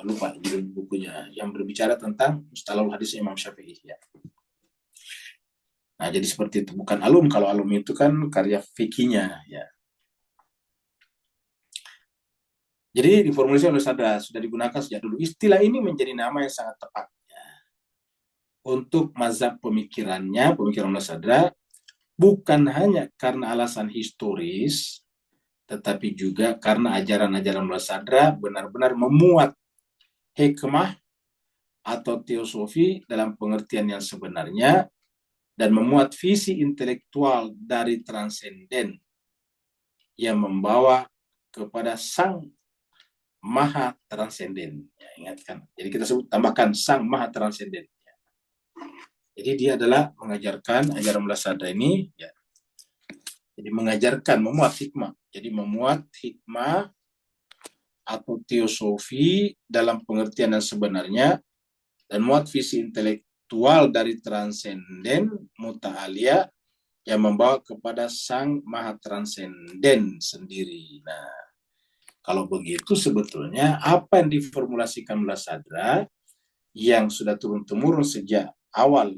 lupa judul bukunya, yang berbicara tentang mustalahul hadis Imam Syafi'i, ya. Nah, jadi seperti itu. Bukan alum. Kalau alum itu kan karya fikihnya, ya. Jadi diformulasi oleh sadra, sudah digunakan sejak dulu. Istilah ini menjadi nama yang sangat tepat, ya, untuk mazhab pemikiran mula sadra, bukan hanya karena alasan historis, tetapi juga karena ajaran-ajaran mula sadra benar-benar memuat hikmah atau teosofi dalam pengertian yang sebenarnya, dan memuat visi intelektual dari transenden yang membawa kepada sang maha transenden. Ya, ingatkan. Jadi kita tambahkan sang maha transenden. Ya. Jadi dia adalah mengajarkan ajaran mula sadra ini, ya. Jadi mengajarkan, memuat hikmah. Jadi memuat hikmah atau teosofi dalam pengertian yang sebenarnya, dan muat visi intelektual dari transenden muta'aliyah yang membawa kepada sang maha transenden sendiri. Nah, kalau begitu sebetulnya apa yang diformulasikan mula sadra yang sudah turun-temurun sejak awal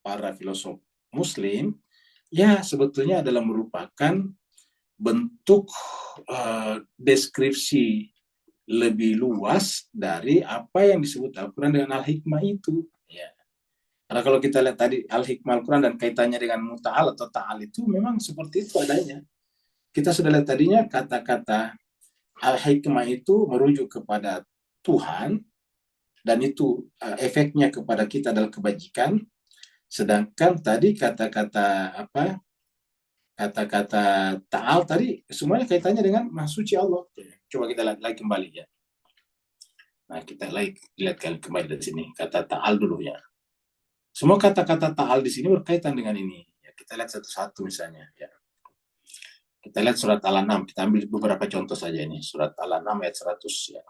para filosof muslim, ya sebetulnya adalah merupakan bentuk deskripsi lebih luas dari apa yang disebut Al-Quran dengan Al-Hikmah itu. Ya. Karena kalau kita lihat tadi Al-Hikmah Al-Quran dan kaitannya dengan muta'al atau ta'al itu memang seperti itu adanya. Kita sudah lihat tadinya kata-kata Al-Hikmah itu merujuk kepada Tuhan, dan itu efeknya kepada kita adalah kebajikan. Sedangkan tadi kata-kata ta'al tadi semuanya kaitannya dengan Maha Suci Allah. Coba kita lihat lagi kembali, ya. Nah, kita lihat kembali dari sini kata ta'al dulu, ya. Semua kata-kata ta'al di sini berkaitan dengan ini. Ya, kita lihat satu-satu misalnya, ya. Kita lihat surat Al-An'am, kita ambil beberapa contoh saja ini. Surat Al-An'am ayat 100, ya.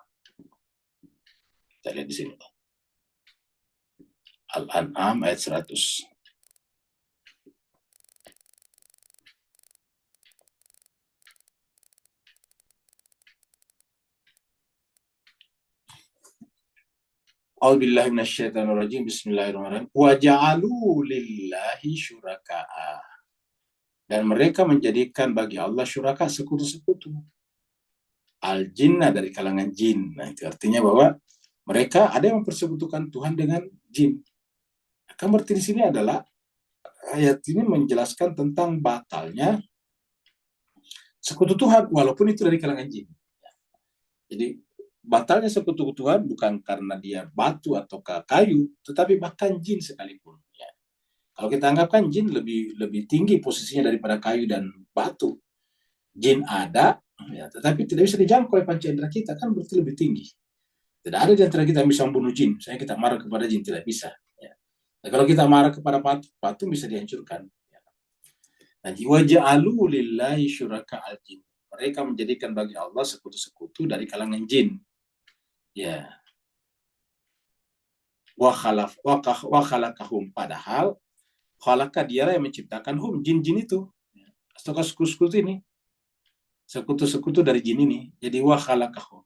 Kita lihat di sini. Al-An'am ayat 100. A'udzubillahi minasyaitonirrajim. Bismillahirrahmanirrahim. Wa ja'alu lillahi syuraka'a. Dan mereka menjadikan bagi Allah syuraka, sekutu-sekutu. Al-jinna, dari kalangan jin. Nah, itu artinya bahwa mereka ada yang mempersekutukan Tuhan dengan jin. Akan berarti di sini adalah ayat ini menjelaskan tentang batalnya sekutu Tuhan, walaupun itu dari kalangan jin. Jadi batalnya sekutu Tuhan bukan karena dia batu atau kayu, tetapi bahkan jin sekalipun. Ya. Kalau kita anggapkan jin lebih tinggi posisinya daripada kayu dan batu. Jin ada, ya, tetapi tidak bisa dijangkau oleh panca indera kita, kan berarti lebih tinggi. Tidak ada di antara kita yang bisa membunuh jin. Misalnya kita marah kepada jin, tidak bisa. Ya. Nah, kalau kita marah kepada patung bisa dihancurkan. Ya. Nah, waja'alu lillahi syuraka al-jin. Mereka menjadikan bagi Allah sekutu-sekutu dari kalangan jin. Ya. Wa khalaqahum, padahal khalaqa, dialah yang menciptakan hum, jin-jin itu. Atau sekutu-sekutu ini. Sekutu-sekutu dari jin ini. Jadi wa khalaqahum.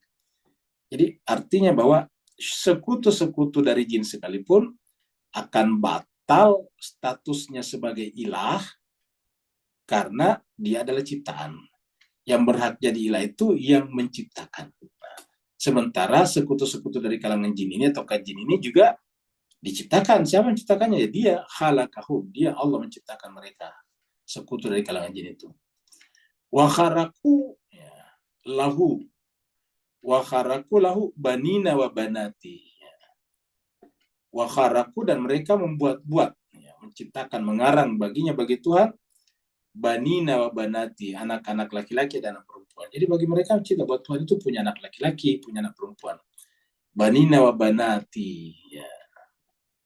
Jadi artinya bahwa sekutu-sekutu dari jin sekalipun akan batal statusnya sebagai ilah karena dia adalah ciptaan. Yang berhak jadi ilah itu yang menciptakan. Sementara sekutu-sekutu dari kalangan jin ini atau jin ini juga diciptakan. Siapa yang menciptakannya? Ya dia, khalaqahum. Dia, Allah menciptakan mereka. Sekutu dari kalangan jin itu. Wa kharaku, ya, lahu. Wa kharaku lahu banina wa banati. Wa kharaku, dan mereka membuat-buat, ya, menciptakan, mengarang baginya, bagi Tuhan, banina wa banati, anak-anak laki-laki dan anak perempuan. Jadi bagi mereka mencipta buat Tuhan itu punya anak laki-laki, punya anak perempuan. Banina wa banati, ya,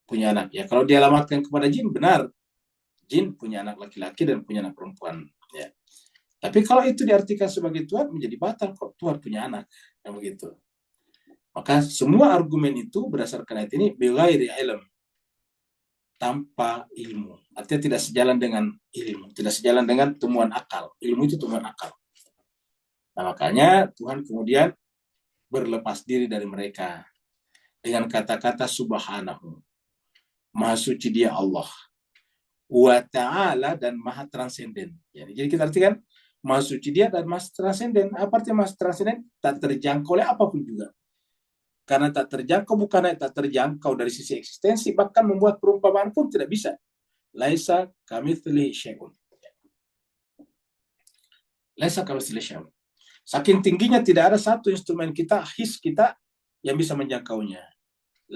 punya anak. Ya, kalau dialamatkan kepada jin, benar. Jin punya anak laki-laki dan punya anak perempuan. Ya. Tapi kalau itu diartikan sebagai Tuhan, menjadi batal kok Tuhan punya anak. Ya, begitu. Maka semua argumen itu berdasarkan ayat ini bighairi ilm, tanpa ilmu. Artinya tidak sejalan dengan ilmu, tidak sejalan dengan temuan akal. Ilmu itu temuan akal. Nah, makanya Tuhan kemudian berlepas diri dari mereka dengan kata-kata subhanahu. Maha suci dia Allah. Wa ta'ala, dan maha transenden. Jadi kita artikan maha suci dia dan maha transenden. Apa artinya maha transenden? Tak terjangkau oleh apapun juga. Karena tak terjangkau, bukan hanya tak terjangkau dari sisi eksistensi, bahkan membuat perumpamaan pun tidak bisa. Laisa kamitslihi syai'un. Laisa kamitslihi syai'un. Saking tingginya tidak ada satu instrumen kita, his kita, yang bisa menjangkaunya.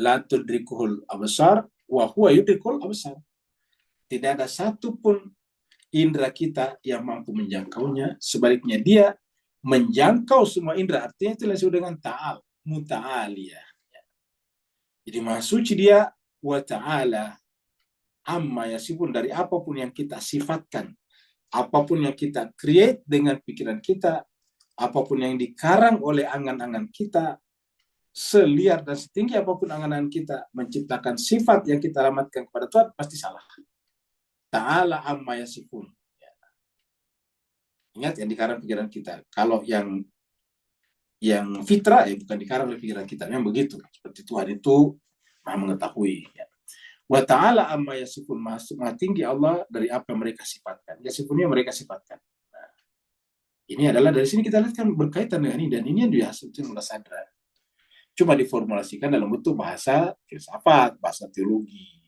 La tudrikuhul absar wa huwa yudrikul absar. Tidak ada satu pun indera kita yang mampu menjangkaunya. Sebaliknya dia menjangkau semua indera. Artinya itu disebut dengan ta'al, muta'aliyah. Jadi maha suci dia, wa ta'ala amma yasifun, dari apapun yang kita sifatkan, apapun yang kita create dengan pikiran kita, apapun yang dikarang oleh angan-angan kita, seliar dan setinggi apapun angan-angan kita menciptakan sifat yang kita alamatkan kepada Tuhan, pasti salah. Ta'ala amma yasifun. Ingat, yang dikarang pikiran kita. Kalau yang fitrah, ya bukan dikarang oleh pikiran kita. Memang begitu. Seperti Tuhan itu maha mengetahui. Ya. Wa ta'ala amma yasifun, maha tinggi Allah dari apa yang mereka sifatkan. Yasifunnya mereka sifatkan. Nah, ini adalah dari sini kita lihat kan berkaitan dengan ini. Dan ini yang dihasilkan oleh sadar. Cuma diformulasikan dalam bentuk bahasa filsafat, bahasa teologi.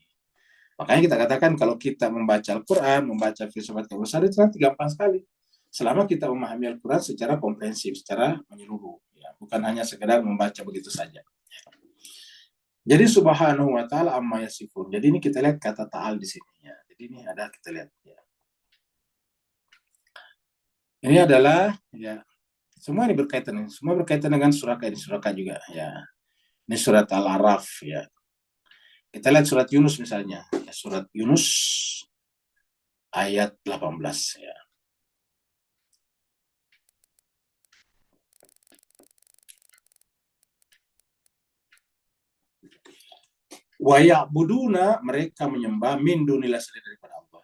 Makanya kita katakan kalau kita membaca Al-Quran, membaca filsafat besar itu nanti gampang sekali. Selama kita memahami Al-Quran secara komprehensif, secara menyeluruh. Ya, bukan hanya sekedar membaca begitu saja. Jadi subhanahu wa ta'ala amma yasifun. Jadi ini kita lihat kata ta'al di sini. Ya. Jadi ini ada kita lihat. Ya. Ini adalah, ya, semua ini berkaitan. Semua berkaitan dengan suraka ini. Suraka juga. Ya. Ini surat Al-Araf. Ya. Kita lihat surat Yunus misalnya. Ya, surat Yunus ayat 18. Ya. Wa ya'buduna, mereka menyembah min dunillah, selain daripada Allah.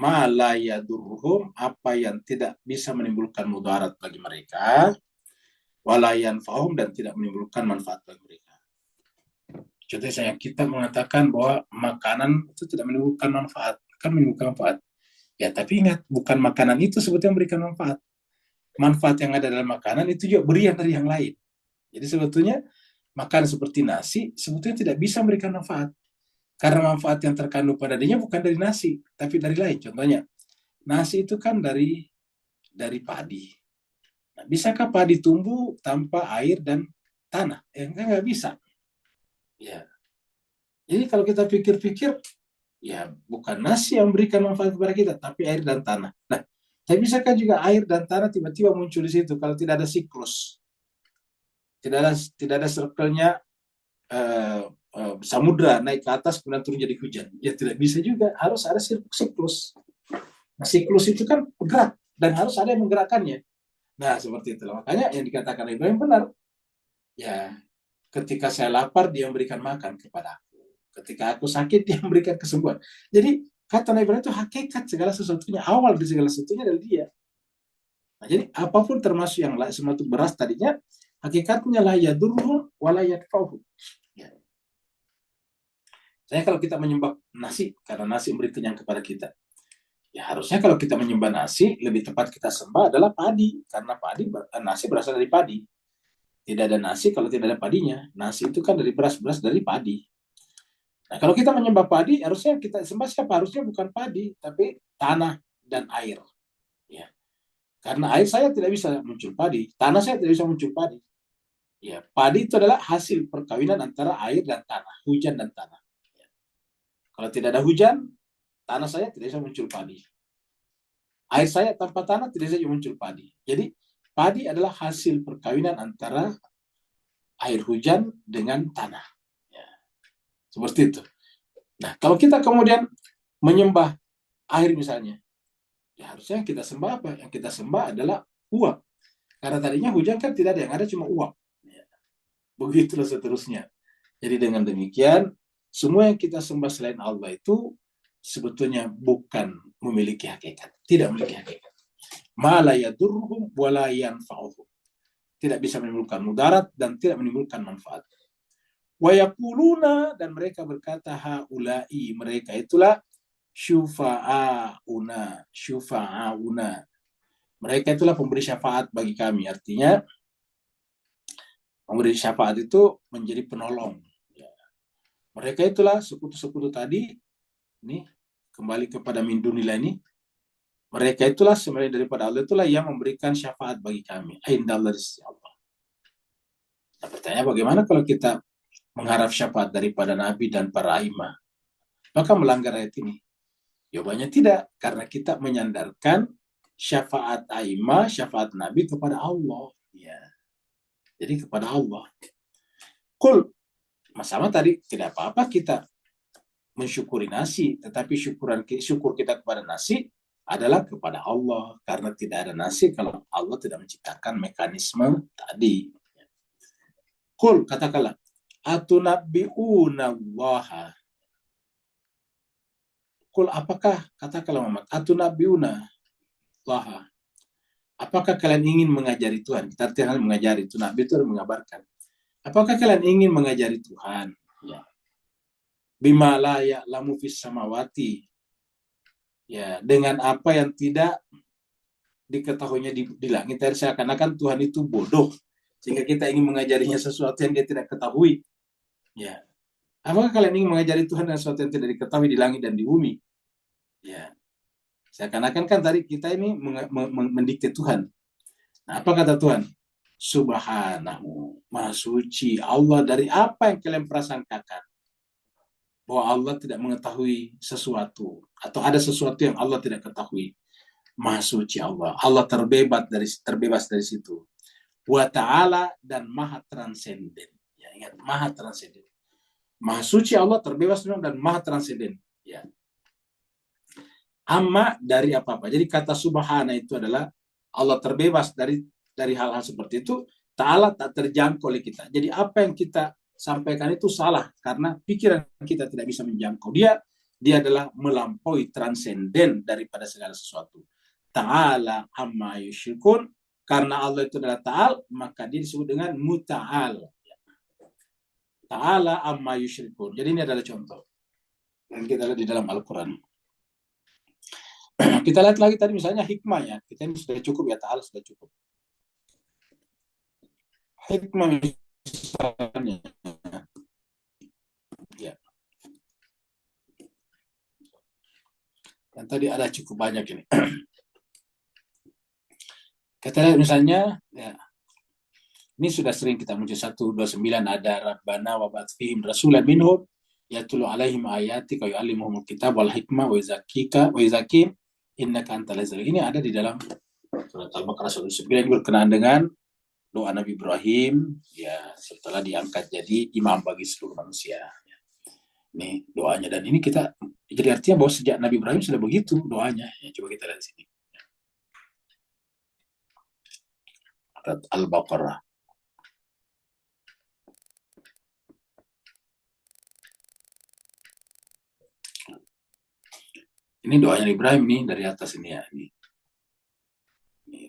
Ma la yadurruhum, apa yang tidak bisa menimbulkan mudarat bagi mereka, wala yanfa'uhum, dan tidak menimbulkan manfaat bagi mereka. Contohnya saya, kita mengatakan bahwa makanan itu tidak menimbulkan manfaat, kan menimbulkan manfaat. Ya, tapi ingat, bukan makanan itu sebetulnya memberikan manfaat. Manfaat yang ada dalam makanan itu juga berian dari yang lain. Jadi sebetulnya makan seperti nasi sebetulnya tidak bisa memberikan manfaat. Karena manfaat yang terkandung pada dirinya bukan dari nasi, tapi dari lain. Contohnya, nasi itu kan dari padi. Nah, bisakah padi tumbuh tanpa air dan tanah? Enggak, nggak bisa. Ya. Jadi kalau kita pikir-pikir, ya bukan nasi yang memberikan manfaat kepada kita, tapi air dan tanah. Nah, tapi bisakah juga air dan tanah tiba-tiba muncul di situ kalau tidak ada siklus? Tidak ada circle-nya, samudra naik ke atas kemudian turun jadi hujan. Ya tidak bisa juga, harus ada siklus. Nah, siklus itu kan bergerak dan harus ada yang menggerakkannya. Nah, seperti itu. Makanya yang dikatakan Ibrahim benar. Ya, ketika saya lapar, dia memberikan makan kepada aku. Ketika aku sakit, dia memberikan kesembuhan. Jadi, kata Nabi Ibrahim itu hakikat segala sesuatunya, awal dari segala sesuatunya dari dia. Nah, jadi, apapun termasuk yang semua itu beras tadinya, hakikatnya la yadurruhum wa la yadfa'uhum. Ya. Saya kalau kita menyembah nasi, karena nasi memberi kenyang kepada kita. Ya harusnya kalau kita menyembah nasi, lebih tepat kita sembah adalah padi. Karena nasi berasal dari padi. Tidak ada nasi kalau tidak ada padinya. Nasi itu kan dari beras dari padi. Nah, kalau kita menyembah padi, harusnya kita sembah siapa? Harusnya bukan padi, tapi tanah dan air. Ya. Karena air saya tidak bisa muncul padi, tanah saya tidak bisa muncul padi. Ya, padi itu adalah hasil perkawinan antara air dan tanah, hujan dan tanah. Ya. Kalau tidak ada hujan, tanah saya tidak bisa muncul padi. Air saya tanpa tanah tidak bisa muncul padi. Jadi, padi adalah hasil perkawinan antara air hujan dengan tanah. Ya. Seperti itu. Nah, kalau kita kemudian menyembah air misalnya, ya harusnya yang kita sembah apa? Yang kita sembah adalah uap. Karena tadinya hujan kan tidak ada, yang ada cuma uap. Ya. Begitulah seterusnya. Jadi dengan demikian, semua yang kita sembah selain Allah itu sebetulnya bukan memiliki hakikat. Tidak memiliki hakikat. Ma la yadurruhum wa la yanfa'uhum. Tidak bisa menimbulkan mudarat dan tidak menimbulkan manfaat. Wa yaquluna, dan mereka berkata, haula'i, mereka itulah syufa'auna. Mereka itulah pemberi syafaat bagi kami. Artinya pemberi syafaat itu menjadi penolong. Mereka itulah sekutu-sekutu tadi. Ini kembali kepada min dunillah ini. Mereka itulah sebenarnya daripada Allah, itulah yang memberikan syafaat bagi kami. Indallah, di sisi Allah. Nah, pertanyaan bagaimana kalau kita mengharap syafaat daripada Nabi dan para imam? Maka melanggar ayat ini. Jawabannya tidak, karena kita menyandarkan syafaat imam, syafaat Nabi kepada Allah. Ya. Jadi kepada Allah. Kul, sama tadi, tidak apa-apa kita mensyukuri nasi, tetapi syukur kita kepada nasi adalah kepada Allah, karena tidak ada nasi kalau Allah tidak menciptakan mekanisme tadi. Kul, katakanlah, atunabbi'una Allah. Kul, apakah, katakanlah Muhammad, atunabbi'una Allah. Apakah kalian ingin mengajari Tuhan? Kita artinya mengajari, itu nabi itu mengabarkan. Apakah kalian ingin mengajari Tuhan? Ya. Bima la ya'lamu fis samawati. Ya, dengan apa yang tidak diketahuinya di langit. Seakan-akan Tuhan itu bodoh, sehingga kita ingin mengajarinya sesuatu yang dia tidak ketahui. Ya. Apakah kalian ingin mengajari Tuhan dengan sesuatu yang tidak diketahui di langit dan di bumi? Ya. Seakan-akan kan tadi kita ini mendikte Tuhan. Nah, apa kata Tuhan? Subhanahu, Maha Suci Allah dari apa yang kalian prasangkakan. Bahwa Allah tidak mengetahui sesuatu, atau ada sesuatu yang Allah tidak ketahui. Maha Suci Allah. Allah terbebas dari situ. Wa ta'ala, dan Maha Transenden. Ya, ingat, Maha Transenden. Maha Suci Allah, terbebas dan Maha Transenden. Ya. Amma, dari apa-apa. Jadi kata subhana itu adalah Allah terbebas dari hal-hal seperti itu. Ta'ala tak terjangkau oleh kita. Jadi apa yang kita sampaikan itu salah karena pikiran kita tidak bisa menjangkau dia adalah melampaui transenden daripada segala sesuatu. Ta'ala amma yusyrikun, karena Allah itu adalah ta'al, maka dia disebut dengan muta'al. Ta'ala amma yusyrikun. Jadi ini adalah contoh yang kita lihat di dalam Al-Quran. Kita lihat lagi tadi misalnya hikmah ya. Kita ini sudah cukup ya, ta'ala sudah cukup. Hikmah misalnya. Ya. Dan tadi ada cukup banyak ini. Kita lihat misalnya, ya, ini sudah sering kita muncul 129 ada Rabbana wa ba'ath fihim rasulan minhum yatlu alaihim ayatika wa yu'allimuhumul kitab wal hikmah wa yuzakkihim innaka antal azizul. Ini ada di dalam surat Al-Baqarah 109 berkenaan dengan doa Nabi Ibrahim ya setelah diangkat jadi imam bagi seluruh manusia. Ini doanya, dan ini kita jadi artinya bahwa sejak Nabi Ibrahim sudah begitu doanya. Ya, coba kita lihat sini. Al-Baqarah. Ini doanya Nabi Ibrahim nih dari atas ini ya. Ini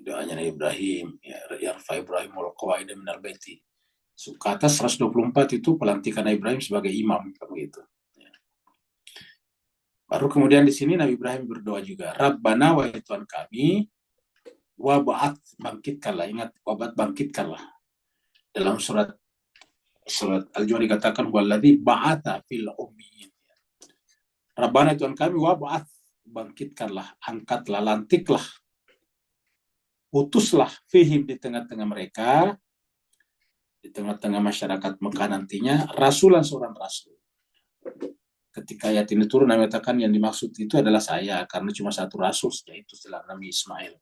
doanya Nabi Ibrahim. Ya, yarfa Ibrahimul qawaida minal baiti. Ke atas 124 itu pelantikan Nabi Ibrahim sebagai imam, begitu. Ya. Baru kemudian di sini Nabi Ibrahim berdoa juga. Rabbana wa Tuhan kami, wab'at bangkitkanlah, ingat wab'at bangkitkanlah. Dalam surat Al-Jumu'ah dikatakan walladzi ba'atha fil ummiyin. Rabbana Tuhan kami wab'at bangkitkanlah, angkatlah, lantiklah, utuslah fihim di tengah-tengah mereka, di tengah-tengah masyarakat Mekah nantinya, rasulan seorang rasul. Ketika ayat ini turun, Nabi katakan yang dimaksud itu adalah saya, karena cuma satu rasul, yaitu setelah Nabi Ismail.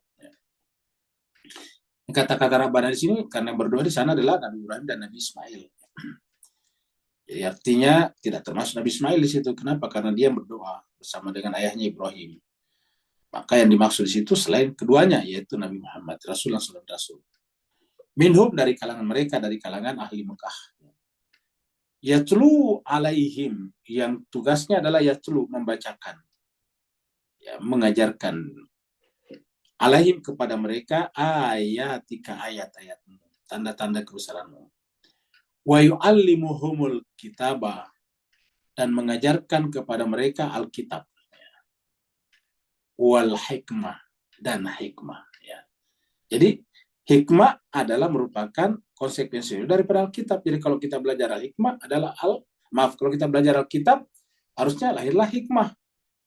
Kata-kata Rabbana di sini karena berdoa di sana adalah Nabi Ibrahim dan Nabi Ismail. Jadi artinya tidak termasuk Nabi Ismail di situ. Kenapa? Karena dia berdoa bersama dengan ayahnya Ibrahim. Maka yang dimaksud di situ selain keduanya yaitu Nabi Muhammad, Rasul dan Rasul. Minhum dari kalangan mereka, dari kalangan ahli Mekah. Yatlu alaihim, yang tugasnya adalah yatlu, membacakan, ya, mengajarkan alaihim kepada mereka ayatika, ayat-ayatmu, tanda-tanda kebesaranmu. Wa yu'allimuhumul kitaba, dan mengajarkan kepada mereka Alkitab, wal hikmah, dan hikmah. Ya. Jadi hikmah adalah merupakan konsekuensi daripada Alkitab. Jadi kalau kita belajar Al-Hikmah adalah kalau kita belajar Alkitab harusnya lahirlah hikmah.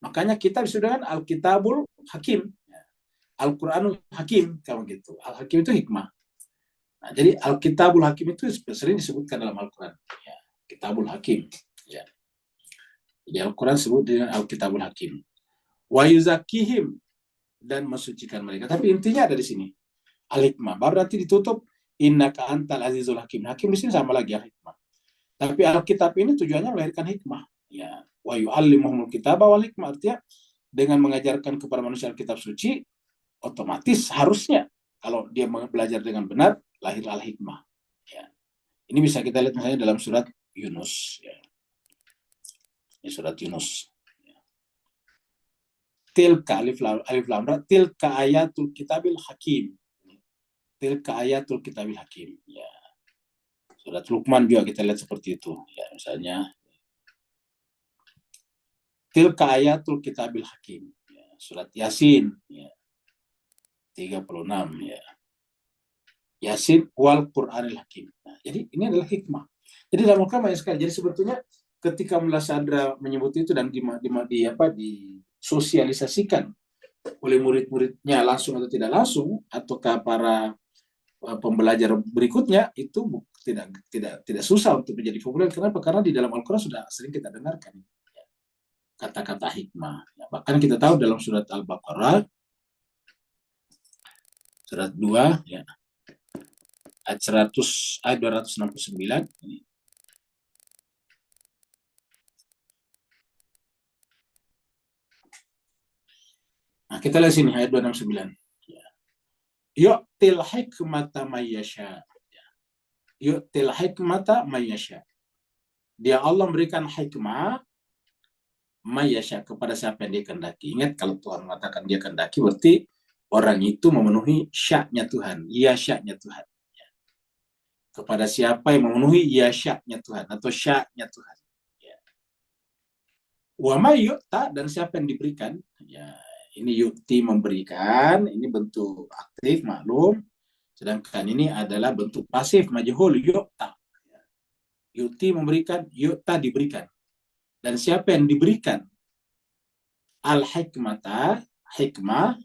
Makanya kita disebutkan Alkitabul Hakim, Al-Quranul Hakim, kalau gitu. Al-Hakim itu hikmah. Nah, jadi Alkitabul Hakim itu sering disebutkan dalam Al-Quran. Ya, Kitabul Hakim. Ya. Jadi Al-Quran disebut dengan Alkitabul Hakim. Wa yuzakkihim, dan mensucikan mereka. Tapi intinya ada di sini. Al-Hikmah. Baru nanti ditutup innaka antal azizul hakim. Hakim di sini sama lagi Al-Hikmah. Tapi Alkitab ini tujuannya melahirkan hikmah. Ya, wa yu'allimuhumul kitaba wal hikmah, artinya dengan mengajarkan kepada manusia Alkitab suci, otomatis harusnya kalau dia belajar dengan benar lahir al-hikmah. Ya. Ini bisa kita lihat misalnya dalam surat Yunus. Ya. Ini surat Yunus. Ya. Tilka alif lam ra, tilka ayatul kitabil hakim. Tilka ayatul kitabil hakim. Ya. Surat Luqman juga kita lihat seperti itu. Ya, misalnya tilka ayatul kitabil hakim. Ya. Surat Yasin. Ya. 36. Ya. Yasin wal Qur'anil Hakim. Nah, jadi ini adalah hikmah. Jadi dalam Al-Quran banyak sekali. Jadi sebetulnya ketika Mullah Sadra menyebut itu dan disosialisasikan oleh murid-muridnya langsung atau tidak langsung, ataukah para pembelajar berikutnya, itu tidak susah untuk menjadi populer. Kenapa? Karena di dalam Al-Quran sudah sering kita dengarkan kata-kata hikmah. Ya, bahkan kita tahu dalam surat Al-Baqarah surat 2 ya, ayat 269 ini. Nah, kita lihat sini ayat 269. Ya. Yu'til hikmata mayyasha. Yu'til hikmata mayyasha. Dia Allah memberikan hikmah mayasya kepada siapa yang dia kehendaki. Ingat kalau Tuhan mengatakan dia kehendaki berarti orang itu memenuhi syaknya Tuhan, ya syaknya Tuhan. Kepada siapa yang memenuhi ya syaknya Tuhan atau syaknya Tuhan. Ya. Wa may yu'ta, dan siapa yang diberikan, ya ini yukti memberikan, ini bentuk aktif maklum, sedangkan ini adalah bentuk pasif majhul yu'ta. Yukti memberikan, yu'ta diberikan. Dan siapa yang diberikan al-hikmata, hikmah,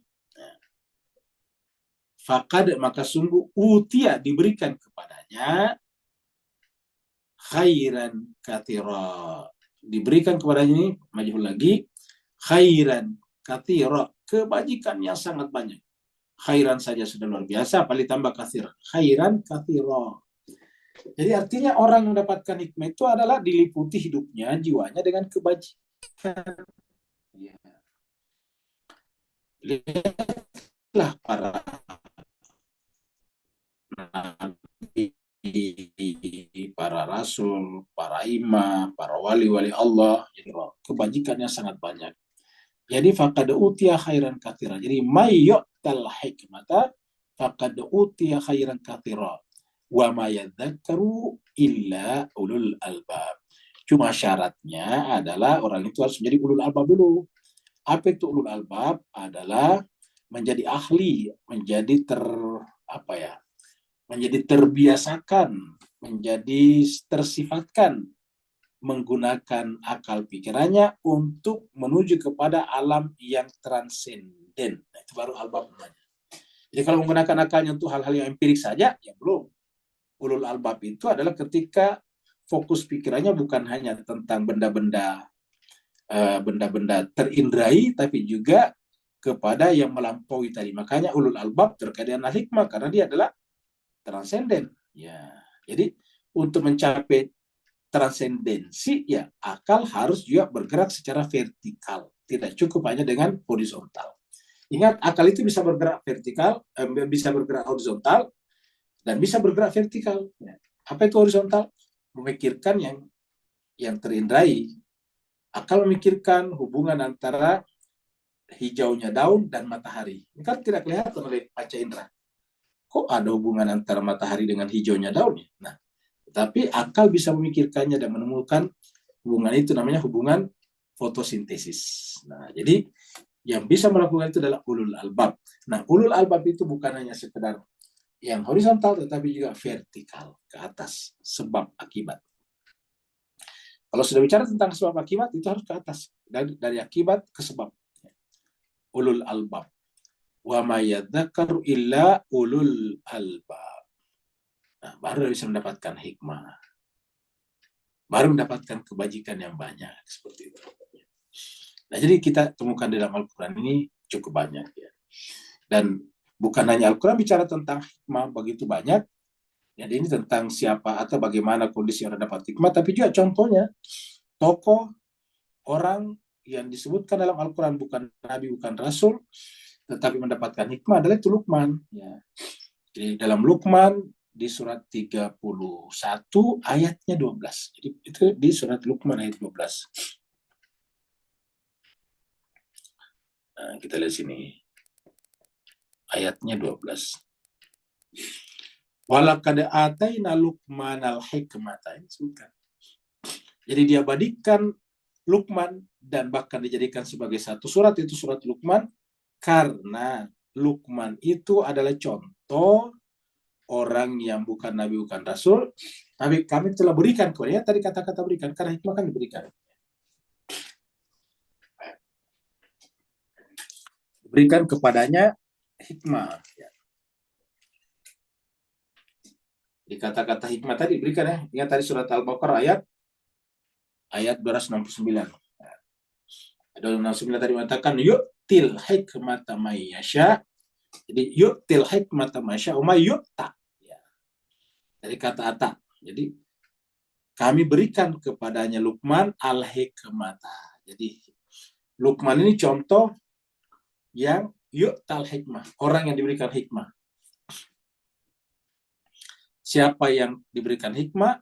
faqad, maka sungguh utia diberikan kepadanya khairan katsira. Diberikan kepadanya ini majhul lagi, khairan katsira, kebajikan yang sangat banyak. Khairan saja sudah luar biasa, apalagi tambah katsira. Khairan katsira. Jadi artinya orang yang mendapatkan hikmah itu adalah diliputi hidupnya, jiwanya dengan kebajikan. Ya. Lihatlah para nabi, para rasul, para imam, para wali-wali Allah, jadi kebajikannya sangat banyak. Jadi faqad utiya khairan katsira. Jadi may yu'tal hikmata faqad utiya khairan katsira. Wa ma yadzakkaru illa ulul albab. Cuma syaratnya adalah orang itu harus menjadi ulul albab dulu. Apa itu ulul albab? Adalah menjadi ahli, menjadi menjadi terbiasakan, menjadi tersifatkan menggunakan akal pikirannya untuk menuju kepada alam yang transenden. Nah, itu baru albab namanya. Jadi kalau menggunakan akalnya untuk hal-hal yang empirik saja, ya belum. Ulul albab itu adalah ketika fokus pikirannya bukan hanya tentang benda-benda terindrai, tapi juga kepada yang melampaui tadi. Makanya ulul albab terkait dengan hikmah karena dia adalah transenden. Ya, jadi untuk mencapai transendensi, ya akal harus juga bergerak secara vertikal. Tidak cukup hanya dengan horizontal. Ingat, akal itu bisa bergerak vertikal, bisa bergerak horizontal, dan bisa bergerak vertikal. Ya. Apa itu horizontal? Memikirkan yang terindrai. Akal memikirkan hubungan antara hijaunya daun dan matahari. Ini kan tidak kelihatan oleh panca indera. Kok ada hubungan antara matahari dengan hijaunya daun? Nah, tapi akal bisa memikirkannya dan menemukan hubungan itu, namanya hubungan fotosintesis. Nah, jadi yang bisa melakukan itu adalah ulul albab. Nah, ulul albab itu bukan hanya sekedar yang horizontal, tetapi juga vertikal, ke atas, sebab akibat. Kalau sudah bicara tentang sebab akibat, itu harus ke atas, dari akibat ke sebab. Ulul albab. Wa ma yadzakkaru illa ulul albab. Nah, baru bisa mendapatkan hikmah. Baru mendapatkan kebajikan yang banyak. Seperti itu. Nah, jadi kita temukan dalam Al-Quran ini cukup banyak. Ya. Dan bukan hanya Al-Quran bicara tentang hikmah begitu banyak. Jadi ini tentang siapa atau bagaimana kondisi orang dapat hikmah. Tapi juga contohnya, tokoh, orang yang disebutkan dalam Al-Quran bukan Nabi, bukan Rasul, tetapi mendapatkan hikmah adalah itu Luqman. Ya. Jadi dalam Luqman, di surat 31 ayatnya 12. Jadi itu di surat Luqman ayat 12. Nah, kita lihat sini. Ayatnya 12. Walaqad ataina Luqmanal hikmata. Jadi dia badikan Luqman dan bahkan dijadikan sebagai satu surat, itu surat Luqman, karena Luqman itu adalah contoh orang yang bukan Nabi, bukan Rasul, tapi kami telah berikan kepadanya, tadi kata-kata berikan, karena hikmah kan diberikan. Berikan kepadanya hikmah. Di kata-kata hikmah tadi berikan ya. Ingat tadi surat Al-Baqarah ayat 269. Ada 269 tadi mengatakan yu'til hikmata may yasha. Jadi yu'til hikmata may yasha wa yu'ta. Ya. Dari kata ata. Jadi kami berikan kepadanya Luqman al-hikmata. Jadi Luqman ini contoh yang yu'tal hikmah, orang yang diberikan hikmah. Siapa yang diberikan hikmah?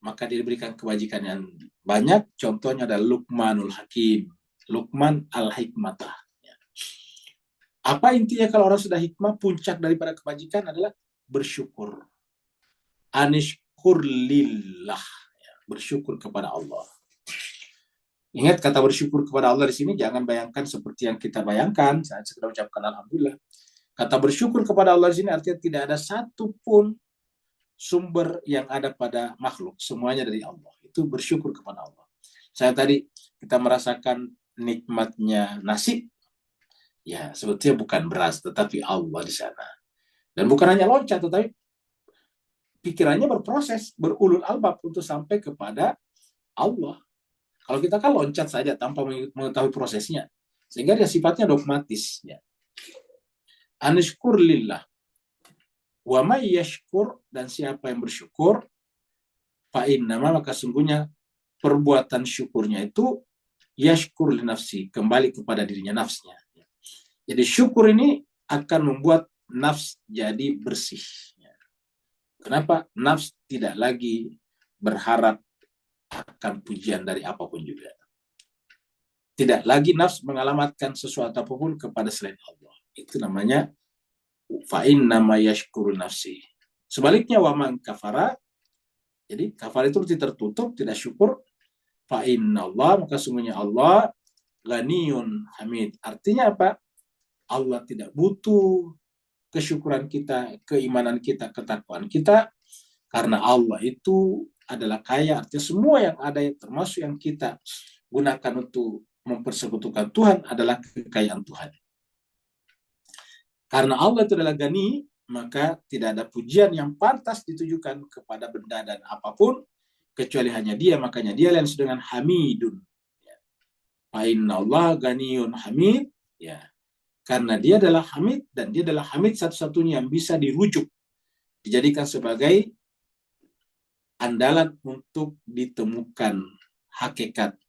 maka dia diberikan kebajikan yang banyak. Contohnya adalah Luqmanul Hakim, Luqman al-Hikmatah. Apa intinya kalau orang sudah hikmah? Puncak daripada kebajikan adalah bersyukur. Anishkur lillah, bersyukur kepada Allah. Ingat, kata bersyukur kepada Allah di sini jangan bayangkan seperti yang kita bayangkan saat kita ucapkan alhamdulillah. Kata bersyukur kepada Allah di sini artinya tidak ada satupun sumber yang ada pada makhluk, semuanya dari Allah. Itu bersyukur kepada Allah. Saya tadi kita merasakan nikmatnya nasi, ya sebetulnya bukan beras, tetapi Allah di sana. Dan bukan hanya loncat, tetapi pikirannya berproses, berulul albab untuk sampai kepada Allah. Kalau kita kan loncat saja tanpa mengetahui prosesnya, sehingga dia sifatnya dogmatis. Ya. Anishkur lillah. Wa may yashkur, dan siapa yang bersyukur, fa innama, maka sungguhnya perbuatan syukurnya itu yashkur li nafsi, kembali kepada dirinya, nafsnya. Jadi syukur ini akan membuat nafs jadi bersih. Kenapa? Nafs tidak lagi berharap akan pujian dari apapun juga. Tidak lagi nafs mengalamatkan sesuatu apapun kepada selain Allah. Itu namanya fa'in nama yashkuru nafsi. Sebaliknya waman kafara, jadi kafara itu tertutup, tidak syukur. Fa'in Allah, maka sungguhnya Allah ghaniyun hamid. Artinya apa? Allah tidak butuh kesyukuran kita, keimanan kita, ketakwaan kita, karena Allah itu adalah kaya. Artinya semua yang ada, termasuk yang kita gunakan untuk mempersekutukan Tuhan, adalah kekayaan Tuhan. Karena Allah itu adalah Gani, maka tidak ada pujian yang pantas ditujukan kepada benda dan apapun kecuali hanya Dia. Makanya Dia yang disebut dengan Hamidun. Fa inna Allah Ganiyun Hamid, ya. Karena Dia adalah Hamid, dan Dia adalah Hamid satu-satunya yang bisa dirujuk, dijadikan sebagai andalan untuk ditemukan hakikat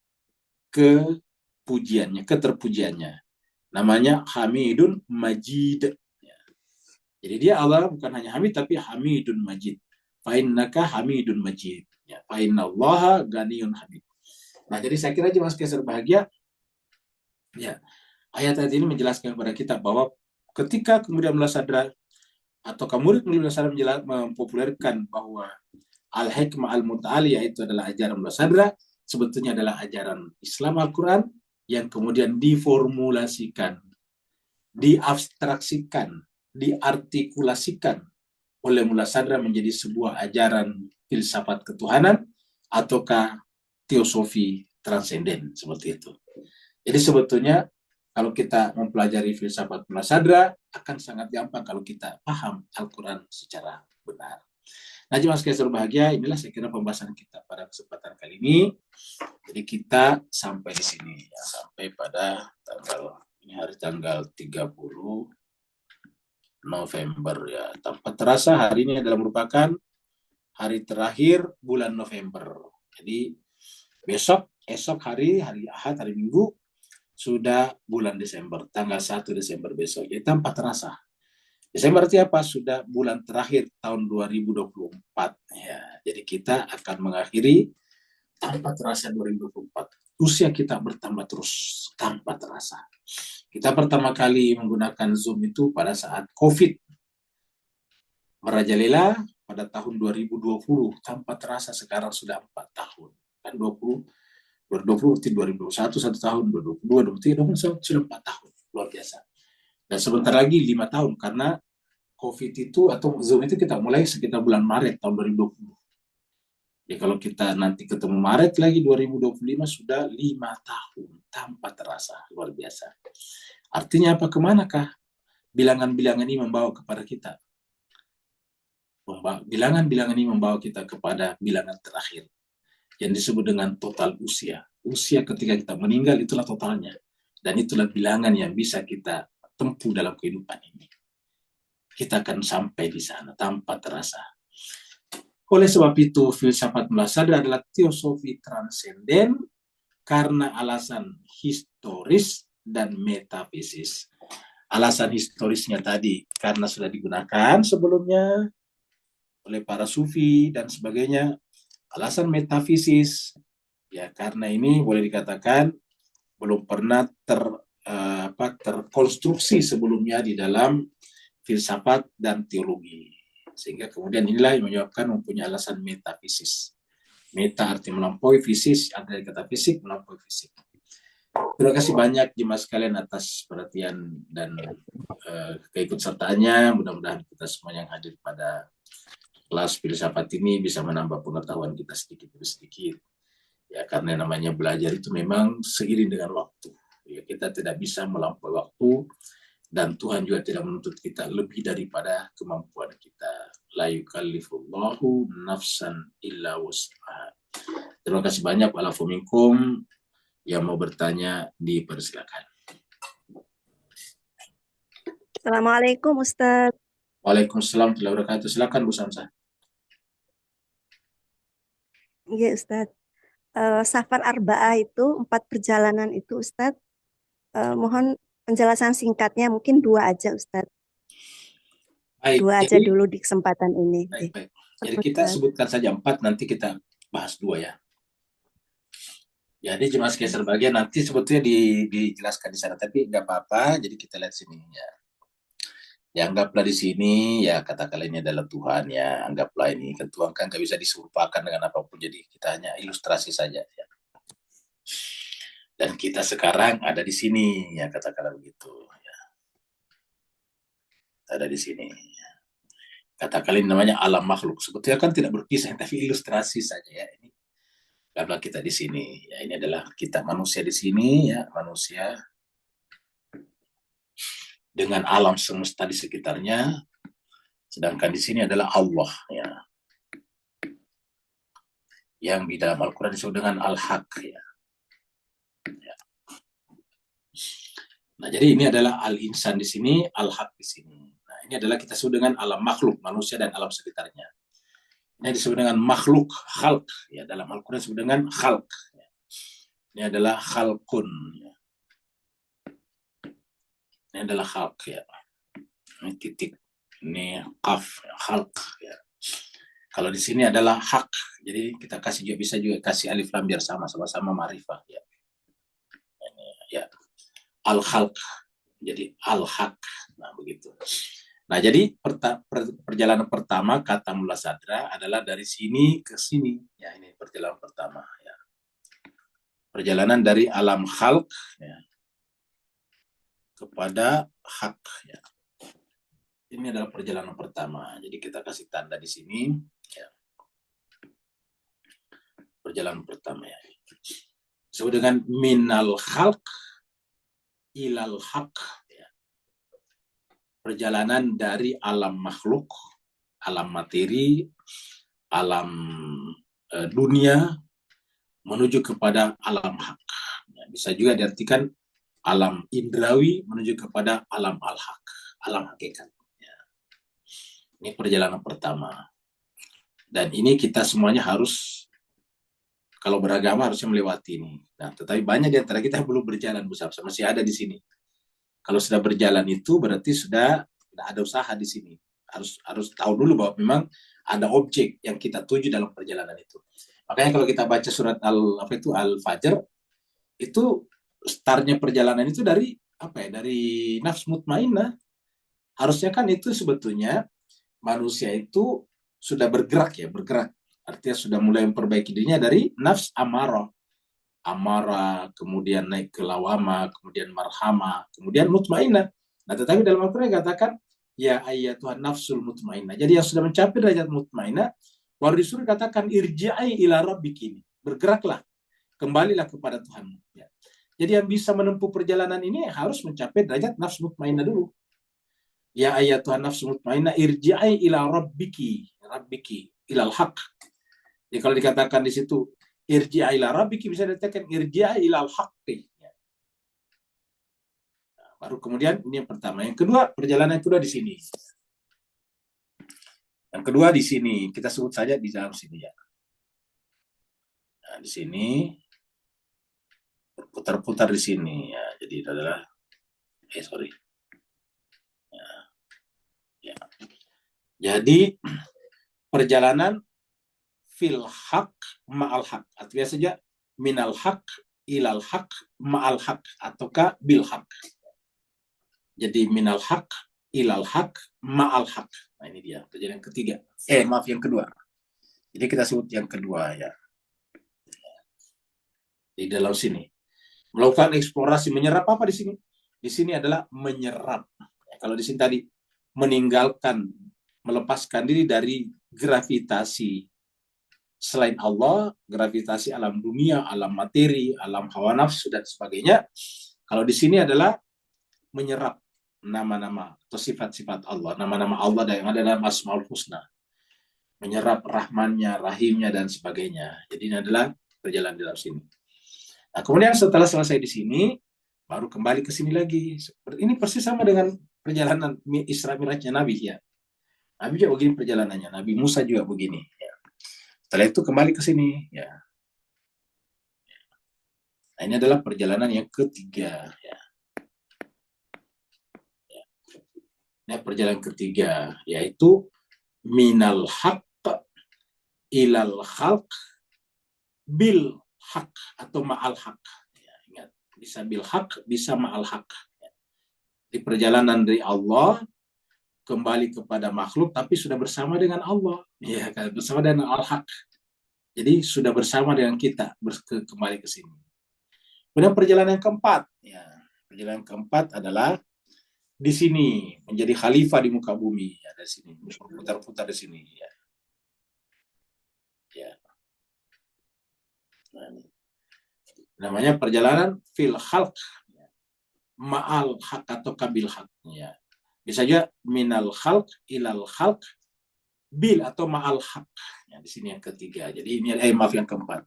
kepujiannya, keterpujiannya. Namanya Hamidun Majid. Jadi dia Allah bukan hanya Hamid, tapi Hamidun Majid. Fa'innaka Hamidun Majid. Fa'innallaha Ganiyun Hamid. Nah, jadi saya kira Jemaah sekalian berbahagia, ya, ayat ini menjelaskan kepada kita bahwa ketika kemudian Mullah Sadra atau murid Mullah Sadra mempopulerkan bahwa Al-Hikmah Al-Muta'ali, yaitu adalah ajaran Mullah Sadra, sebetulnya adalah ajaran Islam Al-Quran yang kemudian diformulasikan, diabstraksikan, diartikulasikan oleh Mullah Sadra menjadi sebuah ajaran filsafat ketuhanan ataukah teosofi transenden, seperti itu. Jadi sebetulnya kalau kita mempelajari filsafat Mullah Sadra akan sangat gampang kalau kita paham Al-Quran secara benar. Nah, jemaah sekalian berbahagia, inilah saya kira pembahasan kita pada kesempatan kali ini. Jadi kita sampai di sini, ya, sampai pada hari tanggal 30 November, ya. Tanpa terasa hari ini adalah merupakan hari terakhir bulan November. Jadi esok hari Ahad, hari Minggu, sudah bulan Desember, tanggal 1 Desember besok. Jadi tanpa terasa. Desember berarti apa? Sudah bulan terakhir tahun 2024. Ya, jadi kita akan mengakhiri tanpa terasa 2024. Usia kita bertambah terus tanpa terasa. Kita pertama kali menggunakan Zoom itu pada saat COVID merajalela pada tahun 2020. Tanpa terasa sekarang sudah 4 tahun. Kan 2021 1 tahun, 2022, 2023, sudah 4 tahun. Luar biasa. Dan sebentar lagi 5 tahun, karena COVID itu atau Zoom itu kita mulai sekitar bulan Maret tahun 2020. Ya kalau kita nanti ketemu Maret lagi 2025 sudah 5 tahun tanpa terasa. Luar biasa. Artinya apa? Kemanakah bilangan-bilangan ini membawa kepada kita? Bilangan-bilangan ini membawa kita kepada bilangan terakhir yang disebut dengan total usia. Usia ketika kita meninggal itulah totalnya. Dan itulah bilangan yang bisa kita tempuh dalam kehidupan ini. Kita akan sampai di sana tanpa terasa. Oleh sebab itu, filsafat Mullah Sadra adalah teosofi transenden karena alasan historis dan metafisis. Alasan historisnya tadi, karena sudah digunakan sebelumnya oleh para sufi dan sebagainya, Alasan metafisis, ya karena ini boleh dikatakan belum pernah terkonstruksi sebelumnya di dalam filsafat dan teologi. Sehingga kemudian inilah yang menyebabkan mempunyai alasan metafisis. Meta arti melampaui, fisis dari kata fisik melampaui fisik. Terima kasih banyak jemaah sekalian atas perhatian dan keikutsertaannya. Mudah-mudahan kita semua yang hadir pada kelas filsafat ini bisa menambah pengetahuan kita sedikit demi sedikit. Ya, karena namanya belajar itu memang seiring dengan waktu. Ya, kita tidak bisa melampaui waktu dan Tuhan juga tidak menuntut kita lebih daripada kemampuan kita. La yukallifullahu nafsan illa wus'aha. Terima kasih banyak. Wa'alaikumsalam. Yang mau bertanya dipersilakan. Assalamualaikum Ustadz. Waalaikumsalam warahmatullahi wabarakatuh. Silakan Bu Samsa. Iya Ustadz. Safar Arba'ah itu 4 perjalanan itu Ustadz. Mohon penjelasan singkatnya, mungkin 2 aja Ustadz. Baik, 2 aja jadi dulu di kesempatan ini. baik. Jadi kita sebutkan saja 4, nanti kita bahas 2 ya. Jadi cuma geser bagian, nanti sebetulnya dijelaskan di sana, tapi nggak apa-apa. Jadi kita lihat sini ya. Ya anggaplah di sini ya katakanlah ini adalah Tuhan ya, anggaplah ini kan Tuhan kan nggak bisa diserupakan dengan apapun. Jadi kita hanya ilustrasi saja ya. Dan kita sekarang ada di sini ya, katakanlah begitu ya. Ada di sini. Katakanlah ini namanya alam makhluk. Sebetulnya kan tidak berpisah, tapi ilustrasi saja ya ini. Karena kita di sini ya, ini adalah kita manusia di sini ya, manusia dengan alam semesta di sekitarnya. Sedangkan di sini adalah Allah ya, yang di dalam Al-Quran disebut dengan Al-Haq ya. Nah, jadi ini adalah Al-Insan di sini, Al-Haq di sini. Nah, ini adalah kita sebut dengan alam makhluk, manusia dan alam sekitarnya. Ini disebut dengan makhluk, khalq ya, dalam Al-Quran disebut dengan khalq ya. Ini adalah khalqun ya. Ini adalah khalq ya. Ini titik, ini qaf ya, khalq ya. Kalau di sini adalah hak, jadi kita kasih juga, bisa juga kasih alif lam biar sama-sama ma'rifah ya. Ini ya al-khalq, jadi al-haq. Nah, begitu. Nah, jadi perjalanan pertama kata Mula Sadra adalah dari sini ke sini. Ya, ini perjalanan pertama ya. Perjalanan dari alam khalq ya, kepada hak ya. Ini adalah perjalanan pertama. Jadi kita kasih tanda di sini ya. Perjalanan pertama ya. Disebut dengan minal khalq ilal haq ya. Perjalanan dari alam makhluk, alam materi, alam dunia menuju kepada alam hak. Ya, bisa juga diartikan alam indrawi menuju kepada alam al-haq, alam hakikat. Ya. Ini perjalanan pertama. Dan ini kita semuanya harus, kalau beragama harusnya melewati ini. Nah, tetapi banyak di antara kita yang belum berjalan, Bu Sabsa, masih ada di sini. Kalau sudah berjalan itu berarti sudah ada usaha di sini. Harus tahu dulu bahwa memang ada objek yang kita tuju dalam perjalanan itu. Makanya kalau kita baca surat Al-Fajr, itu startnya perjalanan itu dari apa ya? Dari nafs mutmainnah. Harusnya kan itu sebetulnya manusia itu sudah bergerak. Artinya sudah mulai memperbaiki dirinya dari nafs amarah, kemudian naik ke lawama, kemudian marhama, kemudian mutmainnah. Nah, tetapi dalam Al-Quran dikatakan ya ayyatuhan nafsul mutmainnah. Jadi yang sudah mencapai derajat mutmainnah, baru disuruh katakan irji'i ila rabbiki, bergeraklah, kembalilah kepada Tuhanmu. Ya. Jadi yang bisa menempuh perjalanan ini harus mencapai derajat nafs mutmainnah dulu. Ya ayyatuhan nafsul mutmainnah irji'i ila rabbiki ilal haq. Jadi kalau dikatakan di situ irji'a ila rabbiki, bisa dikatakan irji'a ilal haqqi. Nah, baru kemudian ini yang pertama. Yang kedua, perjalanan kedua di sini. Yang kedua di sini, kita sebut saja di dalam sini ya. Nah, di sini berputar-putar di sini ya. Jadi itu adalah Ya. Ya. Jadi perjalanan fil haq ma'al haq. Artinya saja minal haq ilal haq ma'al haq ataukah bil haq. Jadi minal haq ilal haq ma'al haq. Nah ini dia perjalanan yang ketiga. Maaf yang kedua. Jadi kita sebut yang kedua ya. Di dalam sini melakukan eksplorasi, menyerap apa di sini? Di sini adalah menyerap. Kalau di sini tadi meninggalkan, melepaskan diri dari gravitasi selain Allah, gravitasi alam dunia, alam materi, alam hawa nafsu dan sebagainya. Kalau di sini adalah menyerap nama-nama atau sifat-sifat Allah, nama-nama Allah yang ada dalam Asmaul Husna. Menyerap rahmannya, rahimnya dan sebagainya. Jadi ini adalah perjalanan di dalam sini. Nah, kemudian setelah selesai di sini, baru kembali ke sini lagi. Ini persis sama dengan perjalanan Isra Mi'rajnya Nabi ya. Nabi juga begini perjalanannya, Nabi Musa juga begini. Ya. Setelah itu kembali ke sini. Ya. Nah, ini adalah perjalanan yang ketiga. Ya. Ya. Ini perjalanan ketiga, yaitu minal haq ilal khalq bil haq atau ma'al haq. Ya, ingat, bisa bil haq, bisa ma'al haq. Ya. Di perjalanan dari Allah kembali kepada makhluk, tapi sudah bersama dengan Allah. Ya, bersama dengan al-haq. Jadi sudah bersama dengan kita kembali ke sini. Kemudian perjalanan yang keempat. Ya, perjalanan keempat adalah di sini menjadi khalifah di muka bumi. Ya, di sini berputar-putar di sini. Ya. Ya. Nah, namanya perjalanan fil khalq ma'al haq atau kabil haq. Ya. Bisa saja minal khalq ilal khalq bil atau ma'al haq. Ya, di sini yang ketiga. Jadi ini maaf yang keempat.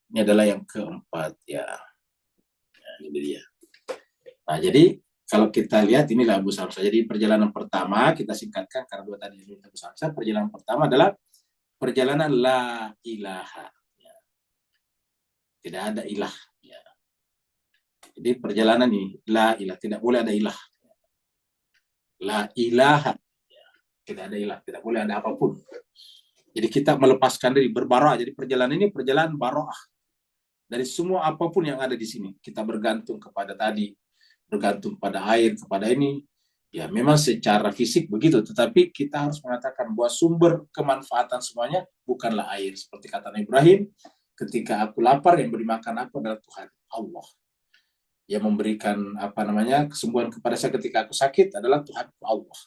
Ini adalah yang keempat ya. Ya ini dia. Nah, jadi kalau kita lihat inilah Abu Samsa. Jadi perjalanan pertama kita singkatkan karena dua tadi Abu Samsa. Perjalanan pertama adalah perjalanan la ilaha. Ya. Tidak ada ilah. Ya. Jadi perjalanan ini la ilah, tidak boleh ada ilah. La ilaha. Ya. Tidak ada ilah, tidak boleh ada apapun. Jadi kita melepaskan diri, berbaroah. Jadi perjalanan ini perjalanan baroah. Dari semua apapun yang ada di sini. Kita bergantung kepada tadi, bergantung pada air, kepada ini. Ya memang secara fisik begitu, tetapi kita harus mengatakan bahwa sumber kemanfaatan semuanya bukanlah air. Seperti kata Nabi Ibrahim, ketika aku lapar, yang beri makan aku adalah Tuhan, Allah. Yang memberikan kesembuhan kepada saya ketika aku sakit adalah Tuhan Allah.